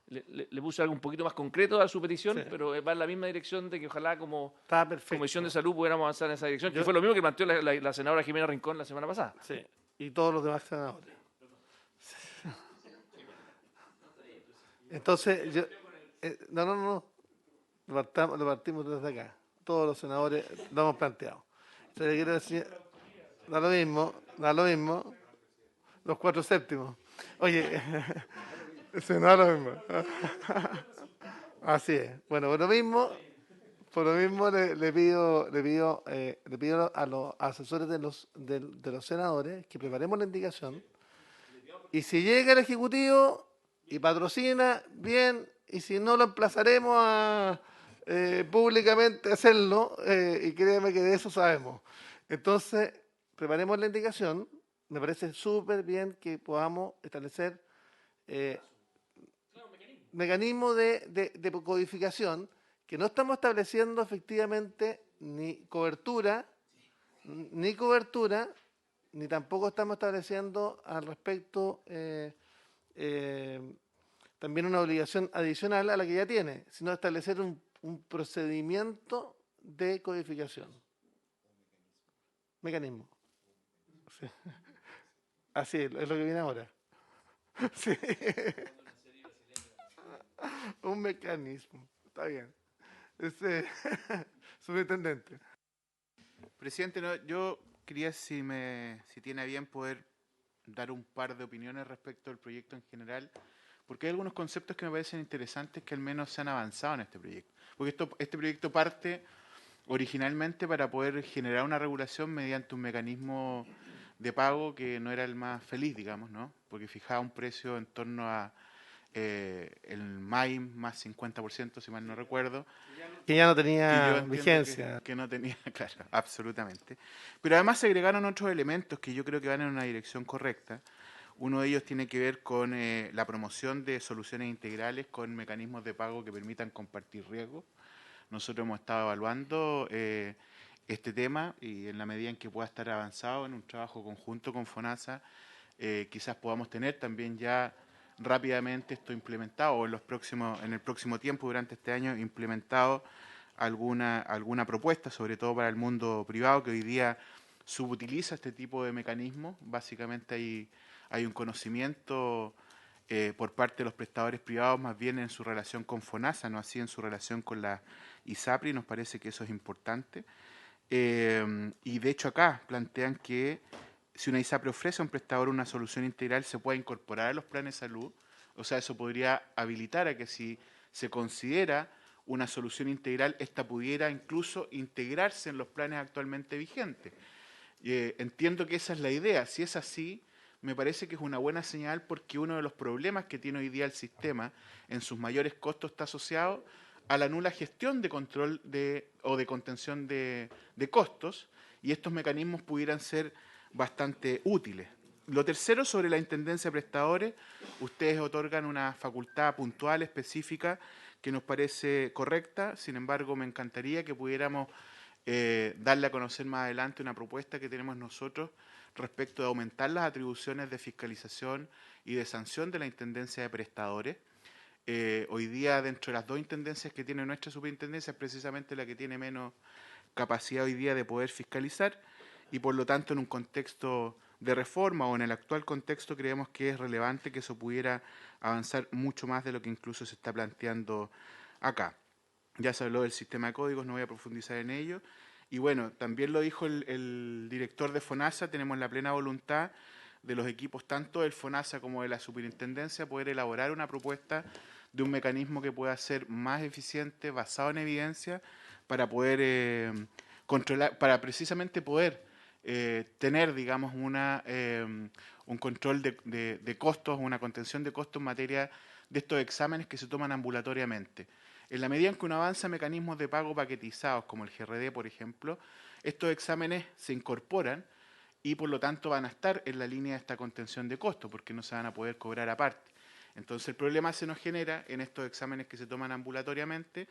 D: Le puse algo un poquito más concreto a su petición,
A: Sí.
D: pero va en la misma dirección de que ojalá como
A: Está perfecto.
D: Comisión de Salud pudiéramos avanzar en esa dirección, que
A: Yo-
D: fue lo mismo que planteó la senadora Jimena Rincón la semana pasada.
A: Sí, y todos los demás senadores. Entonces, yo, no. Lo partimos desde acá. Todos los senadores lo hemos planteado. Entonces, le quiero decir, da lo mismo. Los 4/7. Oye, se da lo mismo. Así es. Bueno, por lo mismo le pido a los asesores de los senadores que preparemos la indicación. Y si llega el Ejecutivo y patrocina, bien, y si no, lo emplazaremos a públicamente hacerlo, y créeme que de eso sabemos. Entonces, preparemos la indicación. Me parece súper bien que podamos establecer mecanismos de codificación, que no estamos estableciendo efectivamente ni cobertura, ni tampoco estamos estableciendo al respecto también una obligación adicional a la que ya tiene, sino establecer un procedimiento de codificación. Mecanismo. Sí. Así es lo que viene ahora. Sí. Un mecanismo. Está bien. Superintendente.
I: Presidente, yo quería, si tiene a bien, poder dar un par de opiniones respecto al proyecto en general, porque hay algunos conceptos que me parecen interesantes que al menos se han avanzado en este proyecto. Porque este proyecto parte originalmente para poder generar una regulación mediante un mecanismo de pago que no era el más feliz, digamos, ¿no? Porque fijaba un precio en torno a el MAIM más 50%, si mal no recuerdo.
A: Que ya no
I: Que yo
A: tenía
I: entiendo
A: vigencia.
I: que no tenía, claro, absolutamente. Pero además se agregaron otros elementos que yo creo que van en una dirección correcta. Uno de ellos tiene que ver con la promoción de soluciones integrales con mecanismos de pago que permitan compartir riesgos. Nosotros hemos estado evaluando este tema y en la medida en que pueda estar avanzado en un trabajo conjunto con FONASA, quizás podamos tener también ya rápidamente esto implementado o en el próximo tiempo, durante este año, implementado alguna propuesta, sobre todo para el mundo privado, que hoy día subutiliza este tipo de mecanismos. Básicamente hay un conocimiento por parte de los prestadores privados, más bien en su relación con FONASA, no así en su relación con la ISAPRI. Nos parece que eso es importante. Y de hecho acá plantean que si una ISAPRE ofrece a un prestador una solución integral, se puede incorporar a los planes de salud. O sea, eso podría habilitar a que si se considera una solución integral, esta pudiera incluso integrarse en los planes actualmente vigentes. Entiendo que esa es la idea. Si es así, me parece que es una buena señal, porque uno de los problemas que tiene hoy día el sistema en sus mayores costos está asociado a la nula gestión de control o de contención de costos, y estos mecanismos pudieran ser bastante útiles. Lo tercero, sobre la intendencia de prestadores, ustedes otorgan una facultad puntual, específica, que nos parece correcta. Sin embargo, me encantaría que pudiéramos darle a conocer más adelante una propuesta que tenemos nosotros respecto de aumentar las atribuciones de fiscalización y de sanción de la intendencia de prestadores. Hoy día, dentro de las dos intendencias que tiene nuestra superintendencia, es precisamente la que tiene menos capacidad hoy día de poder fiscalizar, y por lo tanto, en un contexto de reforma o en el actual contexto, creemos que es relevante que eso pudiera avanzar mucho más de lo que incluso se está planteando acá. Ya se habló del sistema de códigos, no voy a profundizar en ello. Y bueno, también lo dijo el director de FONASA, tenemos la plena voluntad de los equipos, tanto del FONASA como de la superintendencia, poder elaborar una propuesta de un mecanismo que pueda ser más eficiente, basado en evidencia, para poder controlar, para precisamente poder tener, digamos, un control de costos, una contención de costos en materia de estos exámenes que se toman ambulatoriamente. En la medida en que uno avanza mecanismos de pago paquetizados, como el GRD, por ejemplo, estos exámenes se incorporan y por lo tanto van a estar en la línea de esta contención de costos, porque no se van a poder cobrar aparte. Entonces el problema se nos genera en estos exámenes que se toman ambulatoriamente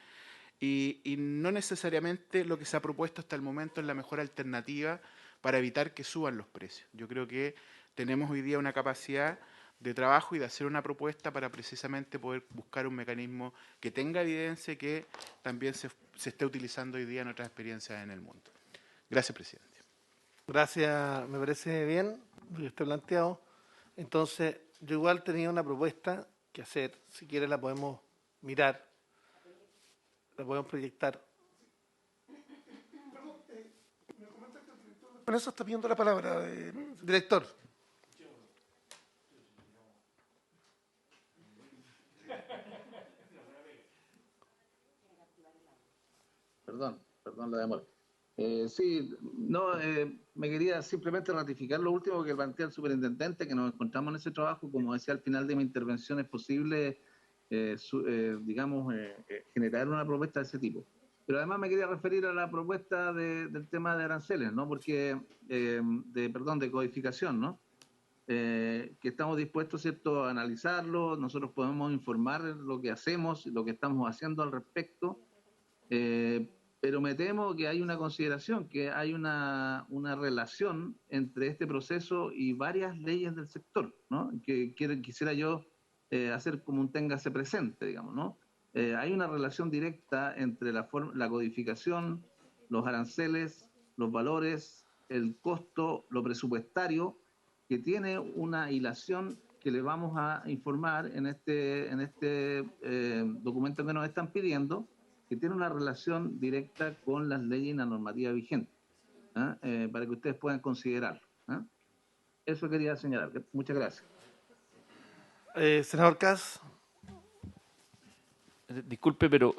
I: y no necesariamente lo que se ha propuesto hasta el momento es la mejor alternativa para evitar que suban los precios. Yo creo que tenemos hoy día una capacidad de trabajo y de hacer una propuesta para precisamente poder buscar un mecanismo que tenga evidencia y que también se esté utilizando hoy día en otras experiencias en el mundo. Gracias, presidente.
A: Gracias, me parece bien lo que usted ha planteado. Entonces, yo igual tenía una propuesta que hacer, si quiere la podemos mirar, la podemos proyectar.
E: Me comenta que el director de FONASA está pidiendo la palabra.
A: Director.
H: Perdón la demora. Sí, no, me quería simplemente ratificar lo último que plantea el superintendente, que nos encontramos en ese trabajo. Como decía al final de mi intervención, es posible, generar una propuesta de ese tipo. Pero además me quería referir a la propuesta del tema de aranceles, ¿no? Porque, de codificación, ¿no? Que estamos dispuestos, ¿cierto?, a analizarlo. Nosotros podemos informar lo que hacemos, lo que estamos haciendo al respecto. Pero me temo que hay una consideración, que hay una relación entre este proceso y varias leyes del sector, ¿no? Que quisiera yo hacer como un téngase presente, digamos, ¿no? Hay una relación directa entre la codificación, los aranceles, los valores, el costo, lo presupuestario, que tiene una hilación que le vamos a informar en este documento que nos están pidiendo, que tiene una relación directa con las leyes y la normativa vigente, para que ustedes puedan considerarlo. Eso quería señalar. Muchas gracias.
A: Senador Kass.
D: Disculpe, pero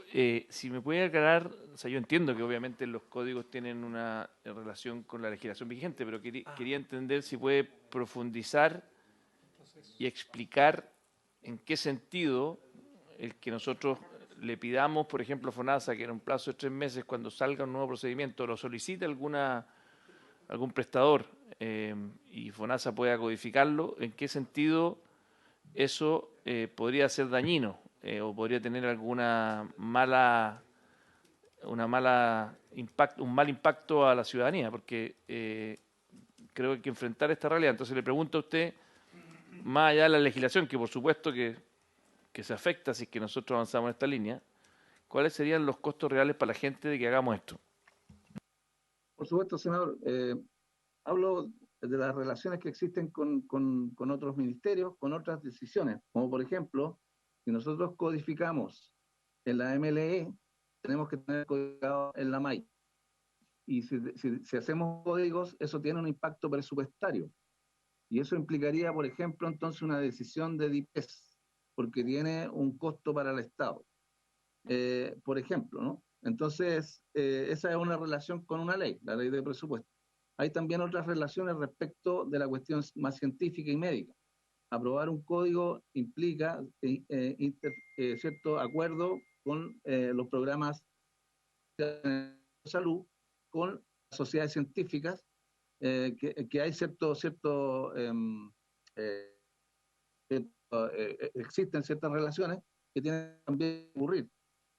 D: si me puede aclarar, o sea, yo entiendo que obviamente los códigos tienen una relación con la legislación vigente, pero quería entender si puede profundizar y explicar en qué sentido el que nosotros le pidamos, por ejemplo, a FONASA, que en un plazo de 3 meses, cuando salga un nuevo procedimiento, lo solicite algún prestador y FONASA pueda codificarlo, ¿en qué sentido eso podría ser dañino o podría tener un mal impacto a la ciudadanía? Porque creo que hay que enfrentar esta realidad. Entonces le pregunto a usted, más allá de la legislación, que por supuesto que se afecta si es que nosotros avanzamos en esta línea, ¿cuáles serían los costos reales para la gente de que hagamos esto?
H: Por supuesto, senador. Hablo de las relaciones que existen con otros ministerios, con otras decisiones, como por ejemplo, si nosotros codificamos en la MLE, tenemos que tener codificado en la MAI. Y si hacemos códigos, eso tiene un impacto presupuestario. Y eso implicaría, por ejemplo, entonces una decisión de DIPES, porque tiene un costo para el Estado, por ejemplo, ¿no? Entonces, esa es una relación con una ley, la ley de presupuesto. Hay también otras relaciones respecto de la cuestión más científica y médica. Aprobar un código implica cierto acuerdo con los programas de salud, con las sociedades científicas, que hay existen ciertas relaciones que tienen también que ocurrir,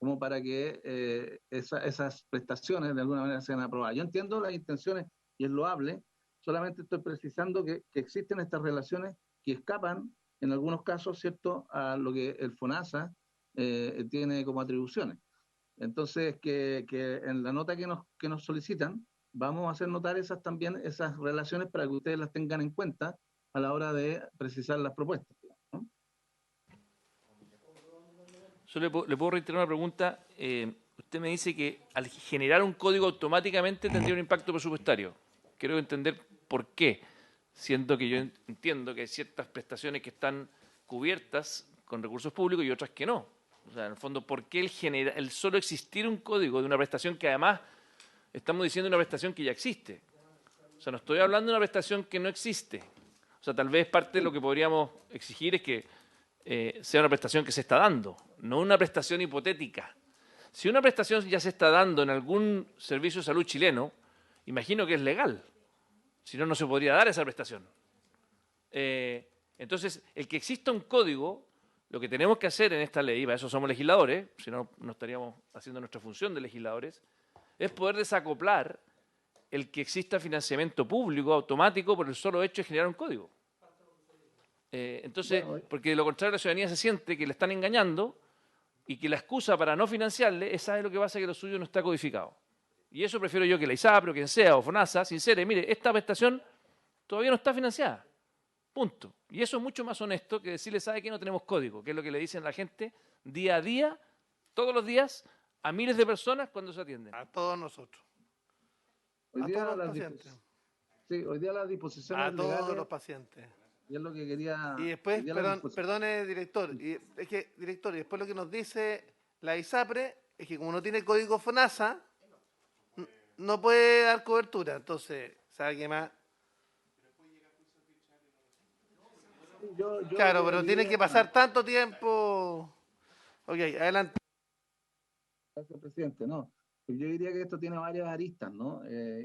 H: como para que esas prestaciones de alguna manera sean aprobadas. Yo entiendo las intenciones y es loable, solamente estoy precisando que existen estas relaciones que escapan, en algunos casos, ¿cierto?, a lo que el FONASA tiene como atribuciones. Entonces, que en la nota que nos solicitan, vamos a hacer notar esas relaciones para que ustedes las tengan en cuenta a la hora de precisar las propuestas, ¿no?
D: Yo le puedo reiterar una pregunta. Usted usted me dice que al generar un código automáticamente tendría un impacto presupuestario. Quiero entender por qué, siendo que yo entiendo que hay ciertas prestaciones que están cubiertas con recursos públicos y otras que no. O sea, en el fondo, ¿por qué el solo existir un código de una prestación que además estamos diciendo una prestación que ya existe? O sea, no estoy hablando de una prestación que no existe. O sea, tal vez parte de lo que podríamos exigir es que sea una prestación que se está dando, no una prestación hipotética. Si una prestación ya se está dando en algún servicio de salud chileno, imagino que es legal. Si no, no se podría dar esa prestación. Entonces, el que exista un código, lo que tenemos que hacer en esta ley, para eso somos legisladores, si no, no estaríamos haciendo nuestra función de legisladores, es poder desacoplar el que exista financiamiento público automático por el solo hecho de generar un código. Entonces, porque de lo contrario la ciudadanía se siente que le están engañando y que la excusa para no financiarle es ¿sabe lo que pasa? Que lo suyo no está codificado. Y eso prefiero yo que la ISAPRE o quien sea, o FONASA, sincere, mire, esta prestación todavía no está financiada. Punto. Y eso es mucho más honesto que decirle, ¿sabe qué? No tenemos código, que es lo que le dicen a la gente día a día, todos los días, a miles de personas cuando se atienden.
A: A todos nosotros.
H: Hoy
A: A
H: día
A: todos los
H: las
A: pacientes.
H: Sí, hoy día las disposiciones
A: A todos
H: legales,
A: los pacientes.
H: y es lo que quería...
A: Y después,
H: hoy día las
A: perdone, director, y después lo que nos dice la ISAPRE es que como no tiene código FONASA, no puede dar cobertura. Entonces, ¿sabe qué más? Claro, pero tiene que pasar tanto tiempo. Ok, adelante.
H: Gracias, presidente. No, pues yo diría que esto tiene varias aristas, ¿no?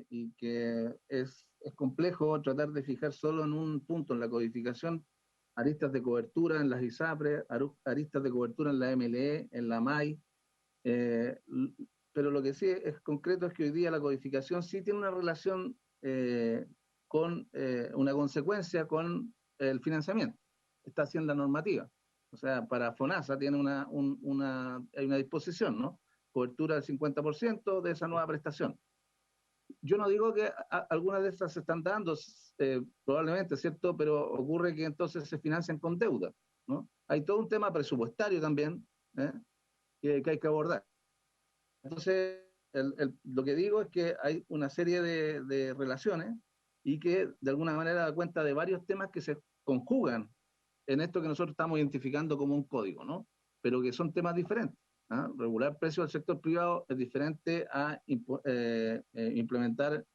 H: Y que es complejo tratar de fijar solo en un punto en la codificación aristas de cobertura en las ISAPRE, aristas de cobertura en la MLE, en la MAI, pero lo que sí es concreto es que hoy día la codificación sí tiene una relación con una consecuencia con el financiamiento. Está haciendo la normativa. O sea, para FONASA tiene hay una disposición, ¿no? Cobertura del 50% de esa nueva prestación. Yo no digo que algunas de estas se están dando, probablemente, ¿cierto? Pero ocurre que entonces se financian con deuda, ¿no? Hay todo un tema presupuestario también que hay que abordar. Entonces, lo que digo es que hay una serie de relaciones y que de alguna manera da cuenta de varios temas que se conjugan en esto que nosotros estamos identificando como un código, ¿no? Pero que son temas diferentes. Regular precios del sector privado es diferente a implementar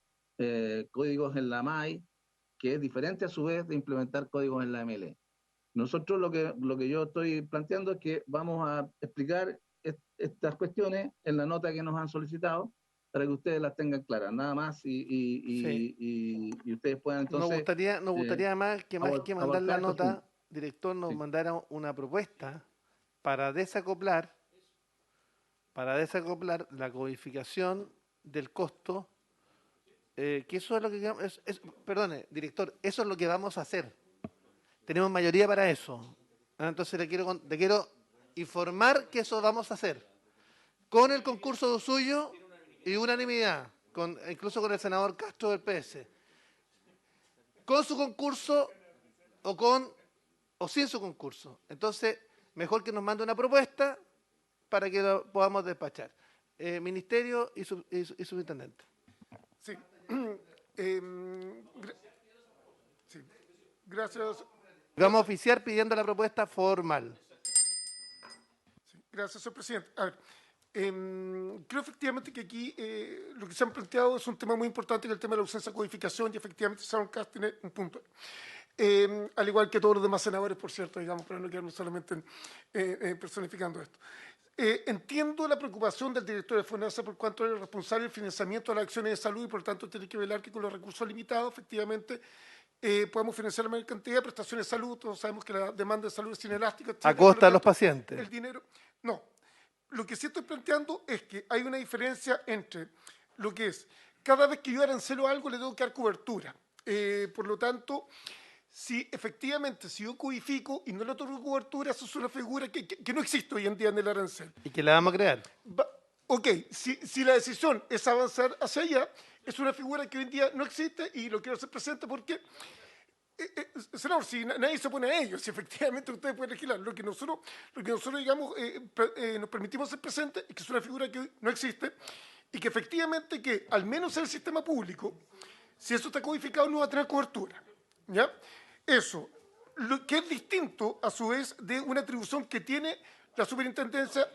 H: códigos en la MAI, que es diferente a su vez de implementar códigos en la MLE. Nosotros lo que yo estoy planteando es que vamos a explicar estas cuestiones en la nota que nos han solicitado para que ustedes las tengan claras, nada más, y ustedes puedan entonces...
A: Nos gustaría más que mandar la nota, director, nos
H: Sí.
A: mandara una propuesta para desacoplar la codificación del costo, que eso es lo que... perdone, director, eso es lo que vamos a hacer. Tenemos mayoría para eso. Entonces le quiero informar que eso vamos a hacer. Con el concurso suyo y unanimidad, incluso con el senador Castro del PS. Con su concurso o sin su concurso. Entonces, mejor que nos mande una propuesta para que lo podamos despachar. Ministerio y subintendente.
E: Sí. Sí. Gracias.
A: Vamos a oficiar pidiendo la propuesta formal.
E: Sí. Gracias, señor presidente. A ver, creo efectivamente que aquí lo que se han planteado es un tema muy importante, que es el tema de la ausencia de codificación, y efectivamente Sharon Cast tiene un punto. Al igual que todos los demás senadores, por cierto, digamos, para no quedarnos solamente personificando esto. Entiendo la preocupación del director de FONASA por cuanto es responsable del financiamiento de las acciones de salud y por lo tanto tiene que velar que con los recursos limitados efectivamente podamos financiar la mayor cantidad de prestaciones de salud. Todos sabemos que la demanda de salud es inelástica, etcétera.
A: A costa de los pacientes.
E: El dinero, no. Lo que sí estoy planteando es que hay una diferencia entre lo que es, cada vez que yo arancelo algo le tengo que dar cobertura. Por lo tanto, si efectivamente, si yo codifico y no le otorgo cobertura, eso es una figura que no existe hoy en día en el arancel.
A: ¿Y que la vamos a crear?
E: Ok, si la decisión es avanzar hacia allá, es una figura que hoy en día no existe y lo quiero hacer presente porque Senador, si nadie se opone a ello, si efectivamente ustedes pueden legislar, lo que nosotros digamos, nos permitimos ser presentes es que es una figura que hoy no existe y que efectivamente que, al menos en el sistema público, si eso está codificado no va a tener cobertura, ¿ya? Eso, lo que es distinto, a su vez, de una atribución que tiene la superintendencia.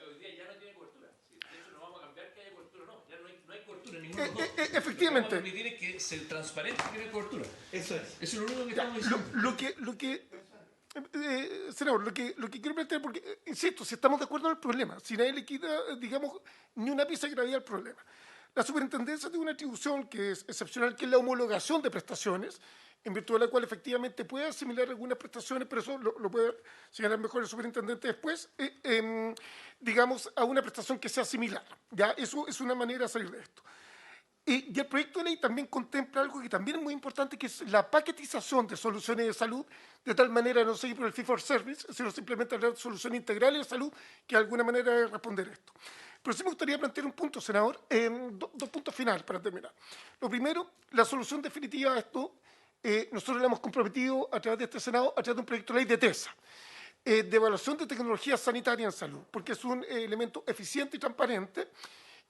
E: Efectivamente.
D: Lo que vamos a permitir es que se transparente que tiene cobertura. Eso es. Eso es lo único que estamos diciendo.
E: Senador, lo que quiero plantear, porque, insisto, si estamos de acuerdo en el problema, si nadie le quita, digamos, ni una pieza de gravedad al problema. La superintendencia tiene una atribución que es excepcional, que es la homologación de prestaciones, en virtud de la cual efectivamente puede asimilar algunas prestaciones, pero eso lo puede señalar mejor el superintendente después, digamos, a una prestación que sea similar. ¿Ya? Eso es una manera de salir de esto. Y el proyecto de ley también contempla algo que también es muy importante, que es la paquetización de soluciones de salud, de tal manera no seguir por el fee for service, sino simplemente hablar de soluciones integrales de salud, que de alguna manera debe responder esto. Pero sí me gustaría plantear un punto, senador, dos puntos finales para terminar. Lo primero, la solución definitiva a esto, nosotros la hemos comprometido a través de este Senado, a través de un proyecto de ley de TESA, de evaluación de tecnología sanitaria en salud, porque es un elemento eficiente y transparente,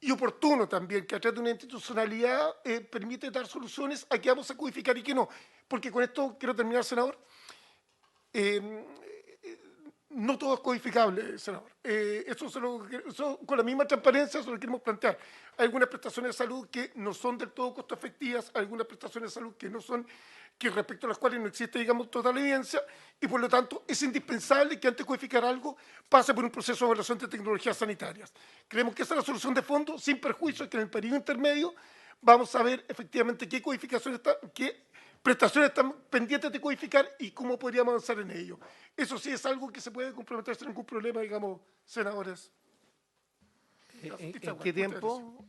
E: y oportuno también, que a través de una institucionalidad permite dar soluciones a que vamos a codificar y que no. Porque con esto quiero terminar, senador. No todo es codificable, senador. Eso con la misma transparencia se lo queremos plantear. Hay algunas prestaciones de salud que no son del todo costo efectivas, algunas prestaciones de salud que no son, que respecto a las cuales no existe, digamos, total evidencia, y por lo tanto es indispensable que antes de codificar algo pase por un proceso de evaluación de tecnologías sanitarias. Creemos que esa es la solución de fondo, sin perjuicio de que en el periodo intermedio vamos a ver efectivamente qué codificaciones qué prestaciones están pendientes de codificar y cómo podríamos avanzar en ello. Eso sí es algo que se puede comprometer sin ningún problema, digamos, senadores.
A: ¿En qué tiempo?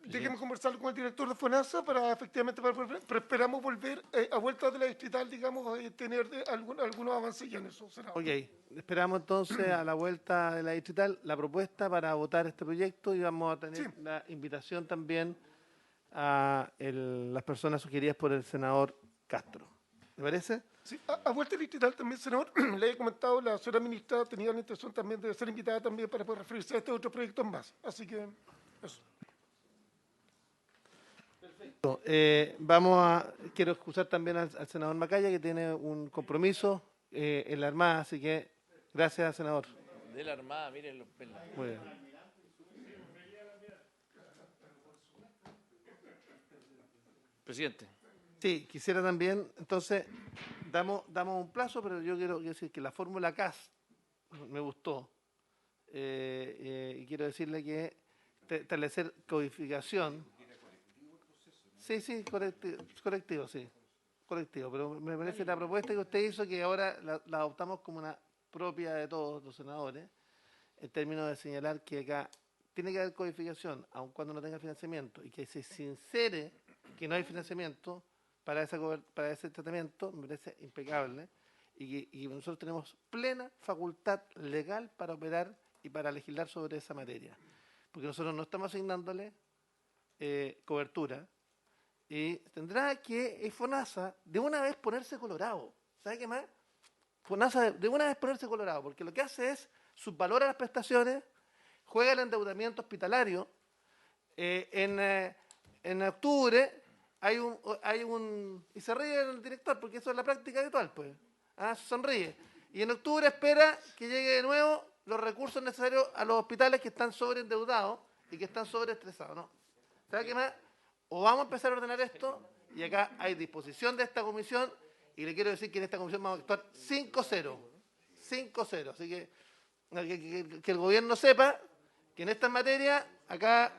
E: Déjenme conversar con el director de FONASA para efectivamente, pero esperamos volver a vuelta de la distrital, digamos, tener algunos avances ya en eso, senador.
A: Ok, esperamos entonces a la vuelta de la distrital la propuesta para votar este proyecto y vamos a tener la invitación también a las personas sugeridas por el senador Castro. ¿Me parece?
E: Sí, a vuelta de la distrital también, senador, le he comentado, la señora ministra tenía la intención también de ser invitada también para poder referirse a este otro proyecto más. Así que, eso.
A: Quiero excusar también al senador Macaya, que tiene un compromiso en la Armada, así que gracias, senador.
D: De la Armada, miren los pelos.
A: Muy bien.
D: Presidente.
A: Sí, quisiera también, entonces, damos un plazo, pero yo quiero decir que la fórmula CAS me gustó, y quiero decirle que establecer codificación. Sí, colectivo, pero me parece la propuesta que usted hizo, que ahora la adoptamos como una propia de todos los senadores, en términos de señalar que acá tiene que haber codificación, aun cuando no tenga financiamiento, y que se sincere que no hay financiamiento para ese tratamiento, me parece impecable, y nosotros tenemos plena facultad legal para operar y para legislar sobre esa materia, porque nosotros no estamos asignándole cobertura, y tendrá que FONASA de una vez ponerse colorado. ¿Sabe qué más? FONASA de una vez ponerse colorado, porque lo que hace es subvalora las prestaciones, juega el endeudamiento hospitalario. En octubre hay un y se ríe el director, porque eso es la práctica habitual, pues. Sonríe. Y en octubre espera que llegue de nuevo los recursos necesarios a los hospitales que están sobreendeudados y que están sobreestresados. ¿No? ¿Sabe qué más? O vamos a empezar a ordenar esto, y acá hay disposición de esta comisión, y le quiero decir que en esta comisión vamos a actuar 5-0. 5-0. Así que el gobierno sepa que en esta materia acá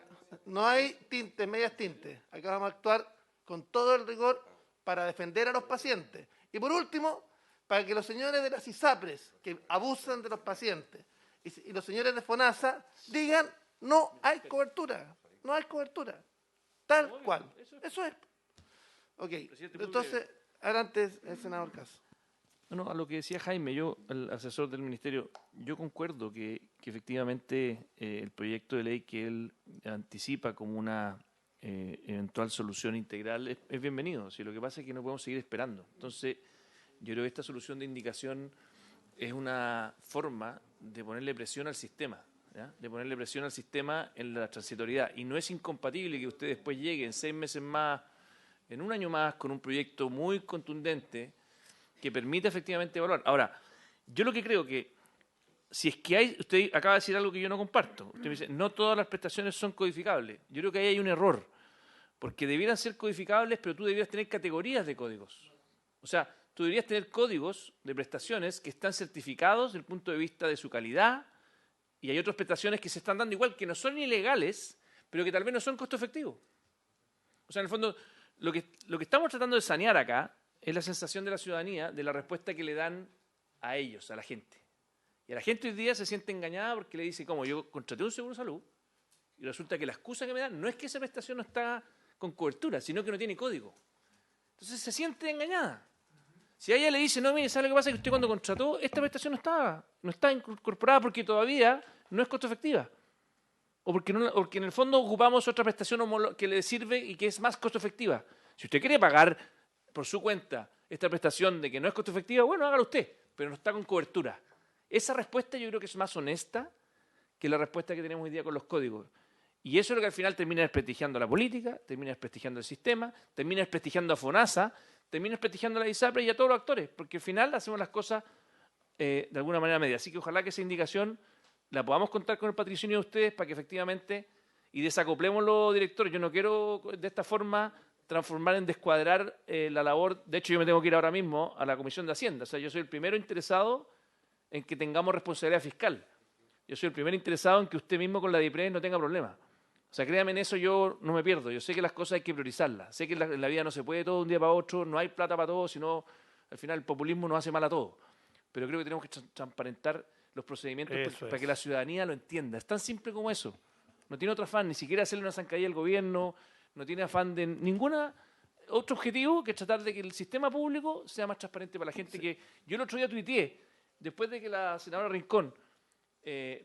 A: no hay tintes, medias tintes. Acá vamos a actuar con todo el rigor para defender a los pacientes. Y por último, para que los señores de las ISAPRES, que abusan de los pacientes, y los señores de FONASA digan: no hay cobertura, no hay cobertura. Tal cual. Eso es. Ok, entonces, adelante, el senador Caso.
D: No, a lo que decía Jaime, yo, el asesor del ministerio, yo concuerdo que efectivamente el proyecto de ley que él anticipa como una eventual solución integral es bienvenido. Si lo que pasa es que no podemos seguir esperando. Entonces, yo creo que esta solución de indicación es una forma de ponerle presión al sistema, ¿ya? De ponerle presión al sistema en la transitoriedad. Y no es incompatible que usted después llegue en 6 meses más, en un año más, con un proyecto muy contundente que permita efectivamente evaluar. Ahora, yo lo que creo que, si es que hay, usted acaba de decir algo que yo no comparto. Usted me dice, no todas las prestaciones son codificables. Yo creo que ahí hay un error, porque debieran ser codificables, pero tú deberías tener categorías de códigos. O sea, tú deberías tener códigos de prestaciones que están certificados desde el punto de vista de su calidad, y hay otras prestaciones que se están dando igual, que no son ilegales, pero que tal vez no son costo efectivo. O sea, en el fondo, lo que estamos tratando de sanear acá es la sensación de la ciudadanía de la respuesta que le dan a ellos, a la gente. Y a la gente hoy día se siente engañada porque le dice, ¿cómo? Yo contraté un seguro de salud y resulta que la excusa que me dan no es que esa prestación no está con cobertura, sino que no tiene código. Entonces se siente engañada. Si a ella le dice, no, mire, ¿sabe lo que pasa? Que usted cuando contrató, esta prestación no está incorporada porque todavía no es costo efectiva. O porque en el fondo ocupamos otra prestación que le sirve y que es más costo efectiva. Si usted quiere pagar por su cuenta esta prestación de que no es costo efectiva, bueno, hágalo usted, pero no está con cobertura. Esa respuesta yo creo que es más honesta que la respuesta que tenemos hoy día con los códigos. Y eso es lo que al final termina desprestigiando la política, termina desprestigiando el sistema, termina desprestigiando a FONASA, termina desprestigiando a la ISAPRE y a todos los actores, porque al final hacemos las cosas de alguna manera media. Así que ojalá que esa indicación la podamos contar con el patrocinio de ustedes para que efectivamente, y desacoplemos los directores. Yo no quiero de esta forma transformar en descuadrar la labor. De hecho, yo me tengo que ir ahora mismo a la Comisión de Hacienda. O sea, yo soy el primero interesado en que tengamos responsabilidad fiscal. Yo soy el primer interesado en que usted mismo con la DIPRES no tenga problemas. O sea, créame, en eso yo no me pierdo. Yo sé que las cosas hay que priorizarlas. Sé que en la vida no se puede todo de un día para otro, no hay plata para todo, sino al final el populismo nos hace mal a todos. Pero creo que tenemos que transparentar los procedimientos para que la ciudadanía lo entienda. Es tan simple como eso. No tiene otro afán, ni siquiera hacerle una zancadilla al gobierno, no tiene afán de ninguna otro objetivo que tratar de que el sistema público sea más transparente para la gente. Sí. Que yo el otro día tuiteé, después de que la senadora Rincón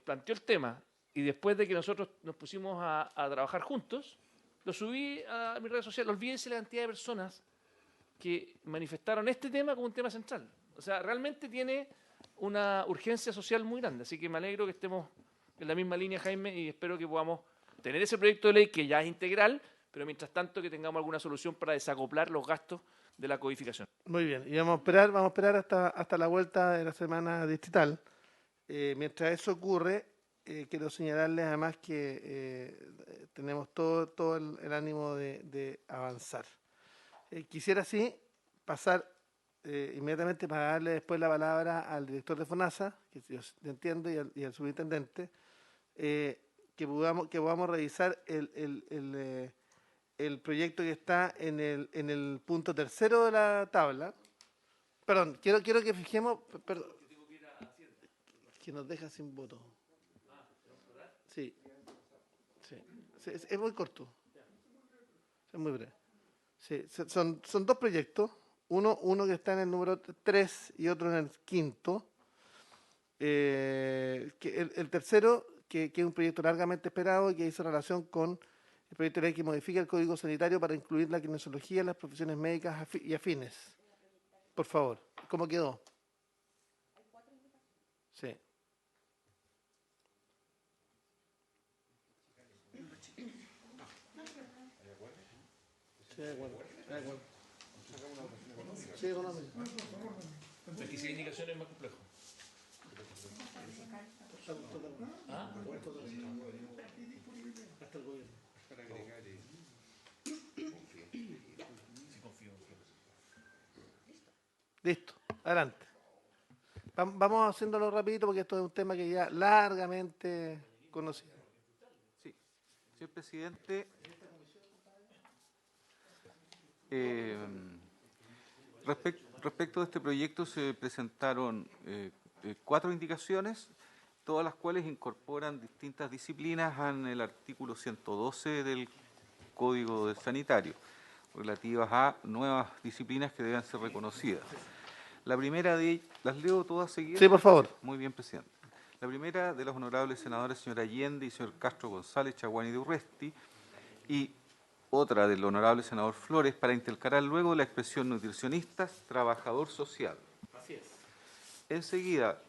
D: planteó el tema y después de que nosotros nos pusimos a trabajar juntos, lo subí a mis redes sociales. Olvídense la cantidad de personas que manifestaron este tema como un tema central. O sea, realmente tiene una urgencia social muy grande. Así que me alegro que estemos en la misma línea, Jaime, y espero que podamos tener ese proyecto de ley que ya es integral, pero mientras tanto que tengamos alguna solución para desacoplar los gastos de la codificación.
A: Muy bien, y vamos a esperar hasta la vuelta de la semana distrital. Mientras eso ocurre, quiero señalarles además que tenemos todo el ánimo de avanzar. Quisiera así pasar inmediatamente para darle después la palabra al director de FONASA, que yo entiendo, y al subintendente, que podamos revisar el proyecto que está en el punto tercero de la tabla. Perdón, quiero que fijemos, que nos deja sin voto. Sí. Es muy corto. Es muy breve. Sí, son dos proyectos. Uno que está en el número 3 y otro en el 5. Que el tercero, que es un proyecto largamente esperado y que hizo relación con el proyecto de ley que modifica el Código Sanitario para incluir la kinesiología en las profesiones médicas y afines. Por favor, ¿cómo quedó? Sí. Sí, de acuerdo. Sí, económico.
D: Es que si hay indicaciones es más complejo. ¿Ah?
A: Hasta el gobierno. Listo, adelante. Vamos haciéndolo rapidito porque esto es un tema que ya largamente conocido.
B: Sí, señor presidente. Respecto de este proyecto se presentaron 4 indicaciones, todas las cuales incorporan distintas disciplinas en el artículo 112 del Código Sanitario, relativas a nuevas disciplinas que deben ser reconocidas. La primera de ellas, ¿las leo todas seguidas?
A: Sí, por favor.
B: Muy bien, presidente. La primera de los honorables senadores, señor Allende y señor Castro González, Chaguán y de Urresti, y otra del honorable senador Flores para intercalar luego la expresión nutricionistas, trabajador social.
A: Así es.
B: Enseguida,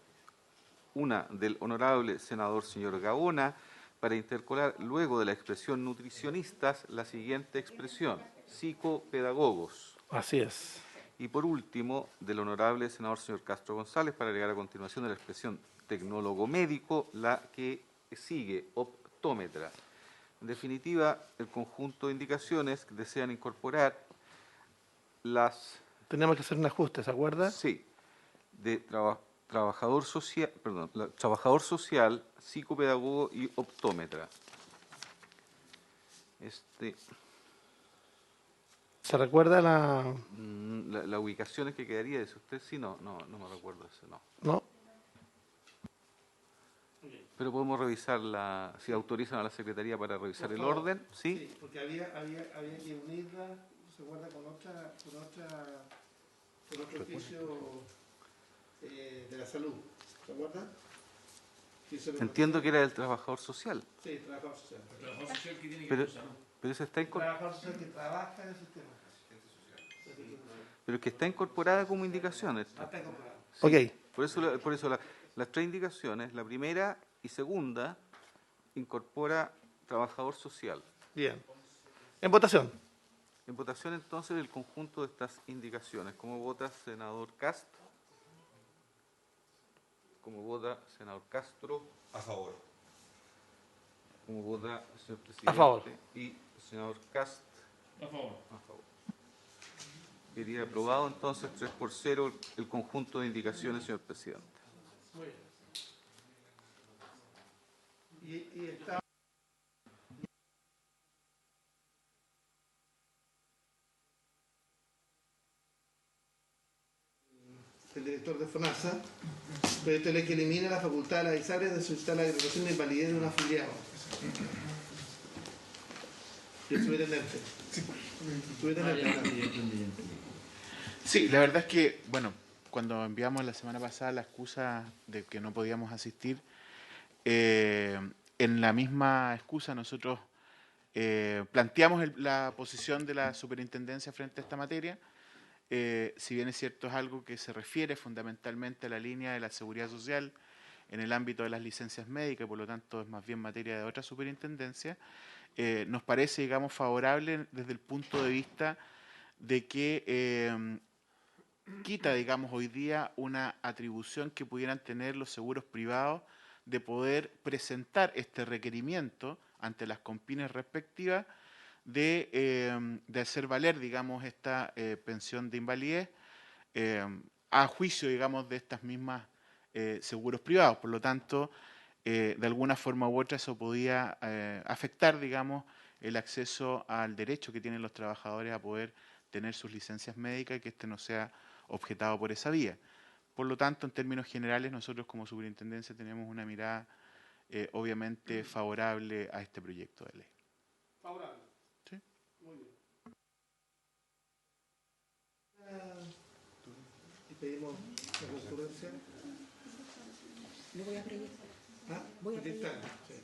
B: una del honorable senador señor Gaona para intercalar luego de la expresión nutricionistas la siguiente expresión, psicopedagogos.
A: Así es.
B: Y por último, del honorable senador señor Castro González para agregar a continuación de la expresión tecnólogo médico la que sigue, optómetra. En definitiva, el conjunto de indicaciones que desean incorporar las...
A: Tenemos que hacer un ajuste, ¿se acuerda?
B: Sí, de trabajador social, psicopedagogo y optómetra.
A: ¿Se recuerda la...?
B: La ubicación es que quedaría, ¿es usted? Sí, no me recuerdo eso, no.
A: No.
B: Pero podemos revisar si autorizan a la Secretaría para revisar el orden, ¿sí?
A: Sí, porque había que unirla, ¿se acuerda? Con otro oficio de la salud, ¿se acuerda?
B: Entiendo que era el trabajador social.
A: Sí, trabajador social.
D: El trabajador social que tiene que
B: Pero,
D: ver con salud.
B: pero eso está
A: Trabajador social que trabaja en el sistema.
B: pero que está incorporada como indicación.
A: Está incorporado.
B: Sí.
A: Ok.
B: Por eso las tres indicaciones, la primera y segunda, incorpora trabajador social.
A: Bien. En votación.
B: En votación entonces el conjunto de estas indicaciones. ¿Cómo vota senador Cast? ¿Cómo vota senador Castro?
C: A favor.
B: ¿Cómo vota señor presidente?
A: A favor.
B: Y senador Cast.
D: A favor.
B: A favor. Quería aprobado entonces 3-0 el conjunto de indicaciones, señor presidente.
A: Muy bien. Y está... El director de FONASA, proyecto de ley que elimina la facultad de las ISAPRES de solicitar la declaración de invalidez de un afiliado. Y el subintendente.
I: Sí, la verdad es que, bueno, cuando enviamos la semana pasada la excusa de que no podíamos asistir, en la misma excusa nosotros planteamos la posición de la superintendencia frente a esta materia. Si bien es cierto, es algo que se refiere fundamentalmente a la línea de la seguridad social en el ámbito de las licencias médicas, y por lo tanto es más bien materia de otra superintendencia, nos parece, digamos, favorable desde el punto de vista de que quita, digamos, hoy día una atribución que pudieran tener los seguros privados de poder presentar este requerimiento ante las compines respectivas de hacer valer, digamos, esta pensión de invalidez a juicio, digamos, de estas mismas seguros privados. Por lo tanto, de alguna forma u otra eso podía afectar, digamos, el acceso al derecho que tienen los trabajadores a poder tener sus licencias médicas y que este no sea objetado por esa vía. Por lo tanto, en términos generales, nosotros como superintendencia tenemos una mirada obviamente favorable a este proyecto de ley.
A: Favorable.
I: ¿Sí?
A: Muy bien. Y pedimos la concurrencia.
G: Lo voy a proyectar.
A: ¿Ah?
G: Voy a
A: Proyectar,
G: proyectar.
A: sí.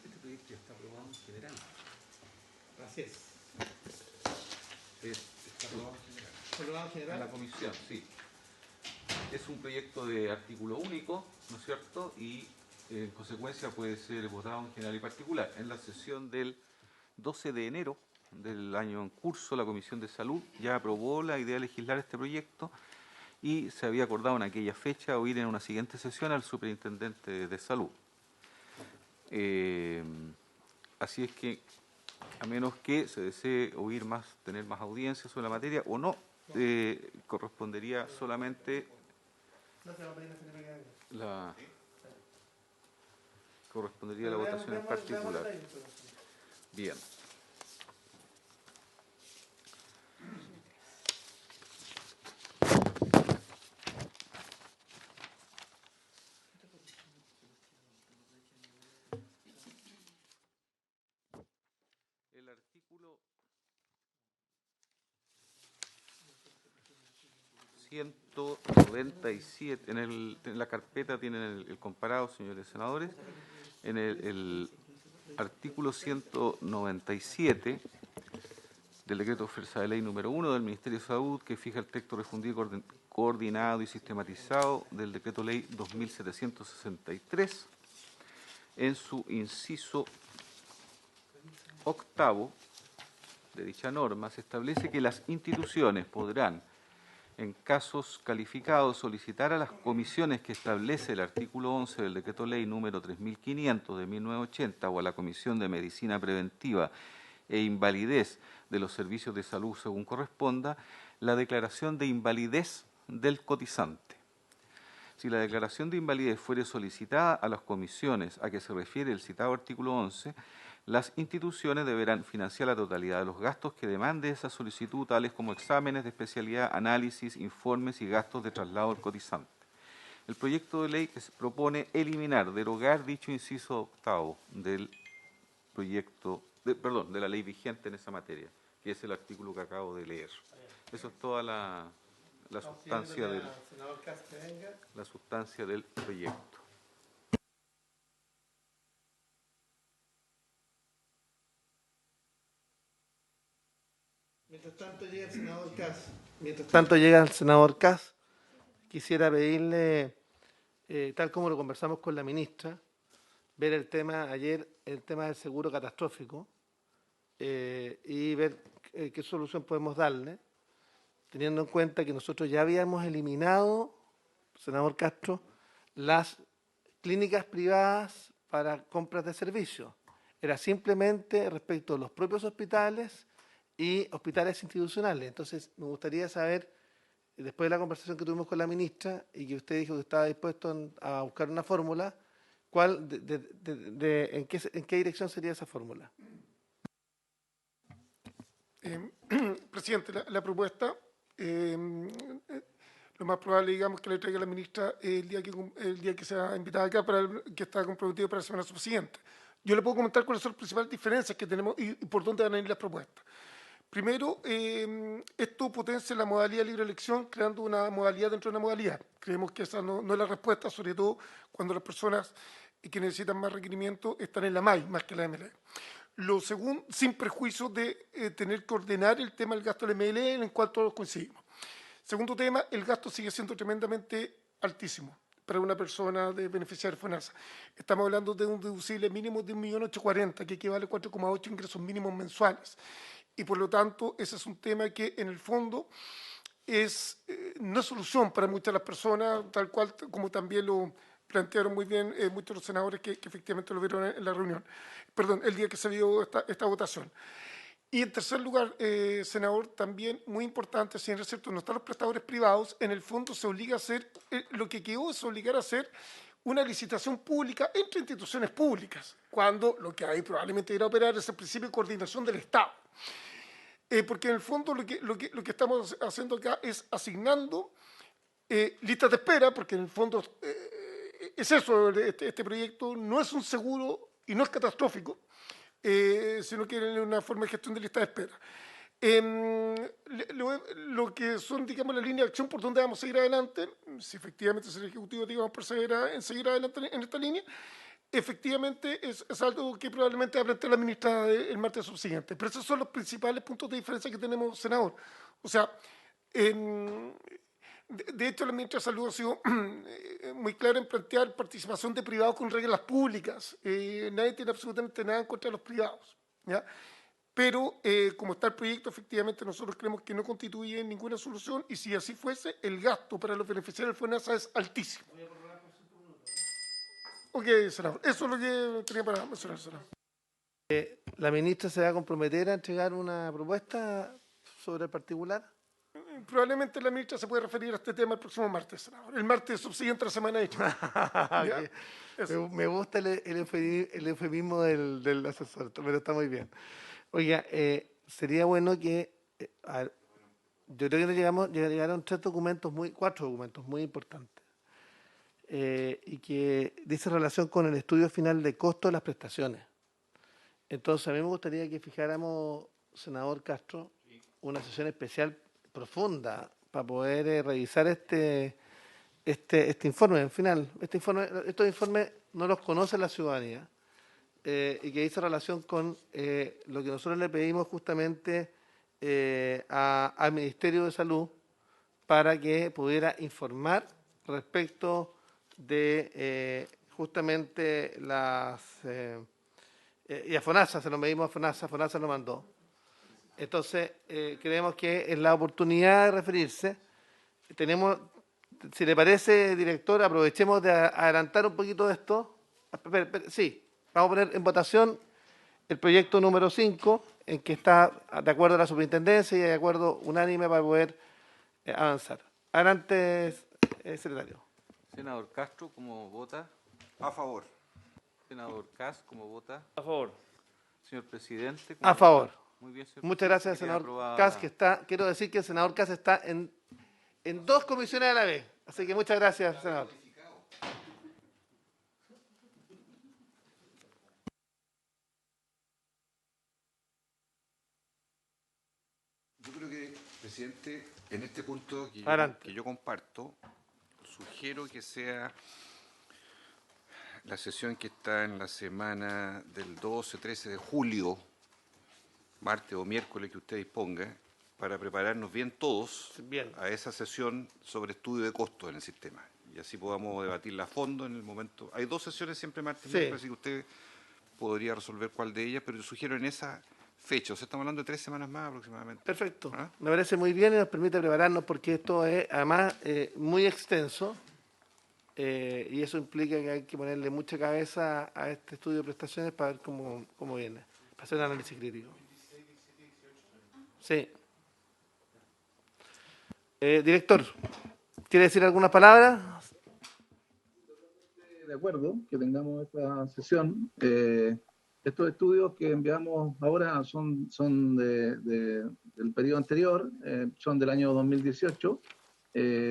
B: Este proyecto ya está aprobado en general.
A: Así es.
B: Está aprobado en general.
A: Aprobado en
B: En
A: general.
B: la comisión, sí. Es un proyecto de artículo único, ¿no es cierto? Y en consecuencia puede ser votado en general y particular. En la sesión del 12 de enero del año en curso, la Comisión de Salud ya aprobó la idea de legislar este proyecto y se había acordado en aquella fecha oír en una siguiente sesión al superintendente de salud. Así es que, a menos que se desee oír más, tener más audiencia sobre la materia o no, correspondería solamente la votación en particular. Bien. El artículo 100 197, en la carpeta tienen el comparado, señores senadores, en el artículo 197 del decreto fuerza de ley número 1 del Ministerio de Salud, que fija el texto refundido, coordinado y sistematizado del decreto ley 2763, en su inciso octavo de dicha norma, se establece que las instituciones podrán, en casos calificados, solicitar a las comisiones que establece el artículo 11 del decreto ley número 3500 de 1980 o a la Comisión de Medicina Preventiva e Invalidez de los Servicios de Salud según corresponda, la declaración de invalidez del cotizante. Si la declaración de invalidez fuere solicitada a las comisiones a que se refiere el citado artículo 11, las instituciones deberán financiar la totalidad de los gastos que demande esa solicitud, tales como exámenes de especialidad, análisis, informes y gastos de traslado del cotizante. El proyecto de ley propone derogar dicho inciso octavo del proyecto, de la ley vigente en esa materia, que es el artículo que acabo de leer. Eso es toda la sustancia del proyecto.
A: Mientras tanto llega el senador Kass. Quisiera pedirle, tal como lo conversamos con la ministra, ver el tema del seguro catastrófico y ver qué solución podemos darle, teniendo en cuenta que nosotros ya habíamos eliminado, senador Castro, las clínicas privadas para compras de servicios. Era simplemente respecto a los propios hospitales y hospitales institucionales. Entonces, me gustaría saber, después de la conversación que tuvimos con la ministra y que usted dijo que estaba dispuesto a buscar una fórmula, ¿en qué dirección sería esa fórmula?
E: Presidente, la propuesta, lo más probable, digamos, que le traiga a la ministra el día que sea invitada acá, que está comprometido para la semana subsiguiente. Yo le puedo comentar cuáles son las principales diferencias que tenemos y por dónde van a ir las propuestas. Primero, esto potencia la modalidad de libre elección, creando una modalidad dentro de una modalidad. Creemos que esa no es la respuesta, sobre todo cuando las personas que necesitan más requerimientos están en la MAI, más que la MLE. Lo segundo, sin perjuicio de tener que ordenar el tema del gasto del MLE, en el cual todos coincidimos. Segundo tema, el gasto sigue siendo tremendamente altísimo para una persona de beneficiario de FONASA. Estamos hablando de un deducible mínimo de 1.840.000, que equivale a 4,8 ingresos mínimos mensuales. Y por lo tanto, ese es un tema que en el fondo no es solución para muchas de las personas, tal cual como también lo plantearon muy bien muchos de los senadores que efectivamente lo vieron en la reunión, el día que se vio esta votación. Y en tercer lugar, senador, también muy importante, si es cierto, no están los prestadores privados, en el fondo se obliga a hacer, lo que quedó es obligar a hacer una licitación pública entre instituciones públicas, cuando lo que hay probablemente irá a operar es el principio de coordinación del Estado. Porque en el fondo lo que estamos haciendo acá es asignando listas de espera, porque en el fondo es eso, este proyecto no es un seguro y no es catastrófico, sino que es una forma de gestión de lista de espera. Lo que son, digamos, la línea de acción por donde vamos a seguir adelante, si efectivamente es el Ejecutivo, digamos, persevera en seguir adelante en esta línea, efectivamente es algo que probablemente va a plantear la ministra el martes subsiguiente. Pero esos son los principales puntos de diferencia que tenemos, senador. O sea, de hecho, la ministra de Salud ha sido muy clara en plantear participación de privados con reglas públicas. Nadie tiene absolutamente nada en contra de los privados, ¿ya? Pero como está el proyecto, efectivamente nosotros creemos que no constituye ninguna solución y si así fuese, el gasto para los beneficiarios del FONASA es altísimo. Ok, senador. Eso es lo que tenía para mencionar, senador.
A: ¿La ministra se va a comprometer a entregar una propuesta sobre el particular?
E: Probablemente la ministra se puede referir a este tema el próximo martes, senador. El martes subsiguiente a la semana hecha.
A: Me gusta el eufemismo del asesor, pero está muy bien. Oiga, sería bueno que, yo creo que llegaron cuatro documentos muy importantes, y que dice relación con el estudio final de costo de las prestaciones. Entonces, a mí me gustaría que fijáramos, senador Castro, una sesión especial profunda poder revisar este informe. Al final, estos informes no los conoce la ciudadanía y que hizo relación con lo que nosotros le pedimos justamente al Ministerio de Salud para que pudiera informar respecto de justamente y a FONASA, se lo medimos a FONASA, FONASA lo mandó. Entonces, creemos que es la oportunidad de referirse. Si le parece, director, aprovechemos de adelantar un poquito de esto. Sí, vamos a poner en votación el proyecto número 5, en que está de acuerdo a la superintendencia y de acuerdo unánime para poder avanzar. Adelante, secretario.
B: Senador Castro, ¿cómo vota?
C: A favor.
B: Senador Cas, ¿cómo vota?
D: A favor.
B: Señor presidente, ¿cómo
A: A favor.
B: vota? Muy bien, señor
A: Muchas
B: presidente,
A: gracias,
B: queda
A: senador
B: aprobada
A: Cas, que está, quiero decir que el senador Cas está en 2 comisiones a la vez. Así que muchas gracias, senador.
C: Yo creo que, presidente, en este punto
A: Adelante.
C: que yo comparto, sugiero que sea la sesión que está en la semana del 12-13 de julio, martes o miércoles que usted disponga, para prepararnos bien todos a esa sesión sobre estudio de costos en el sistema. Y así podamos debatirla a fondo en el momento. Hay 2 sesiones siempre martes y miércoles, así que usted podría resolver cuál de ellas, pero yo sugiero en esa fecha. O sea, estamos hablando de 3 semanas más aproximadamente.
A: Perfecto.
C: ¿Ah?
A: Me parece muy bien y nos permite prepararnos porque esto es, además, muy extenso y eso implica que hay que ponerle mucha cabeza a este estudio de prestaciones para ver cómo viene, para hacer un análisis crítico. Sí. Director, ¿quiere decir algunas palabras?
H: De acuerdo que tengamos esta sesión. Estos estudios que enviamos ahora son del periodo anterior, son del año 2018.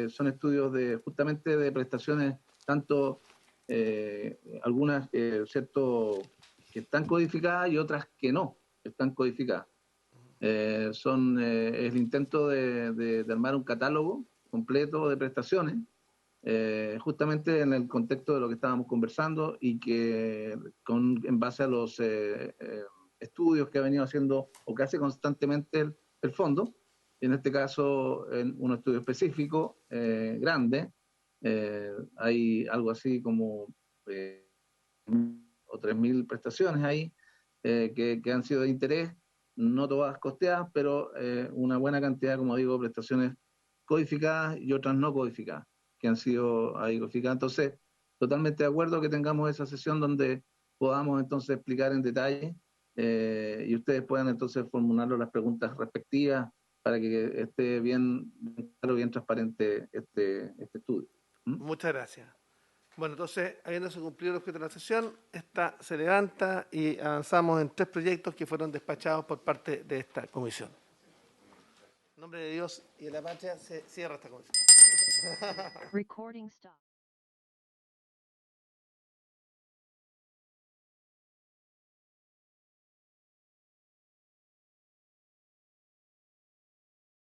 H: Son estudios justamente de prestaciones, tanto algunas cierto, que están codificadas y otras que no están codificadas. Es el intento de armar un catálogo completo de prestaciones, justamente en el contexto de lo que estábamos conversando y que en base a los estudios que ha venido haciendo o que hace constantemente el fondo, en este caso en un estudio específico grande, hay algo así como o 3.000 prestaciones ahí que han sido de interés, no todas costeadas, pero una buena cantidad, como digo, prestaciones codificadas y otras no codificadas, que han sido ahí codificadas. Entonces, totalmente de acuerdo que tengamos esa sesión donde podamos entonces explicar en detalle y ustedes puedan entonces formular las preguntas respectivas para que esté bien claro, bien transparente este estudio.
A: Muchas gracias. Bueno, entonces, habiéndose cumplido el objeto de la sesión, esta se levanta y avanzamos en 3 proyectos que fueron despachados por parte de esta comisión. En nombre de Dios y de la patria se cierra esta comisión.
G: Recording stop.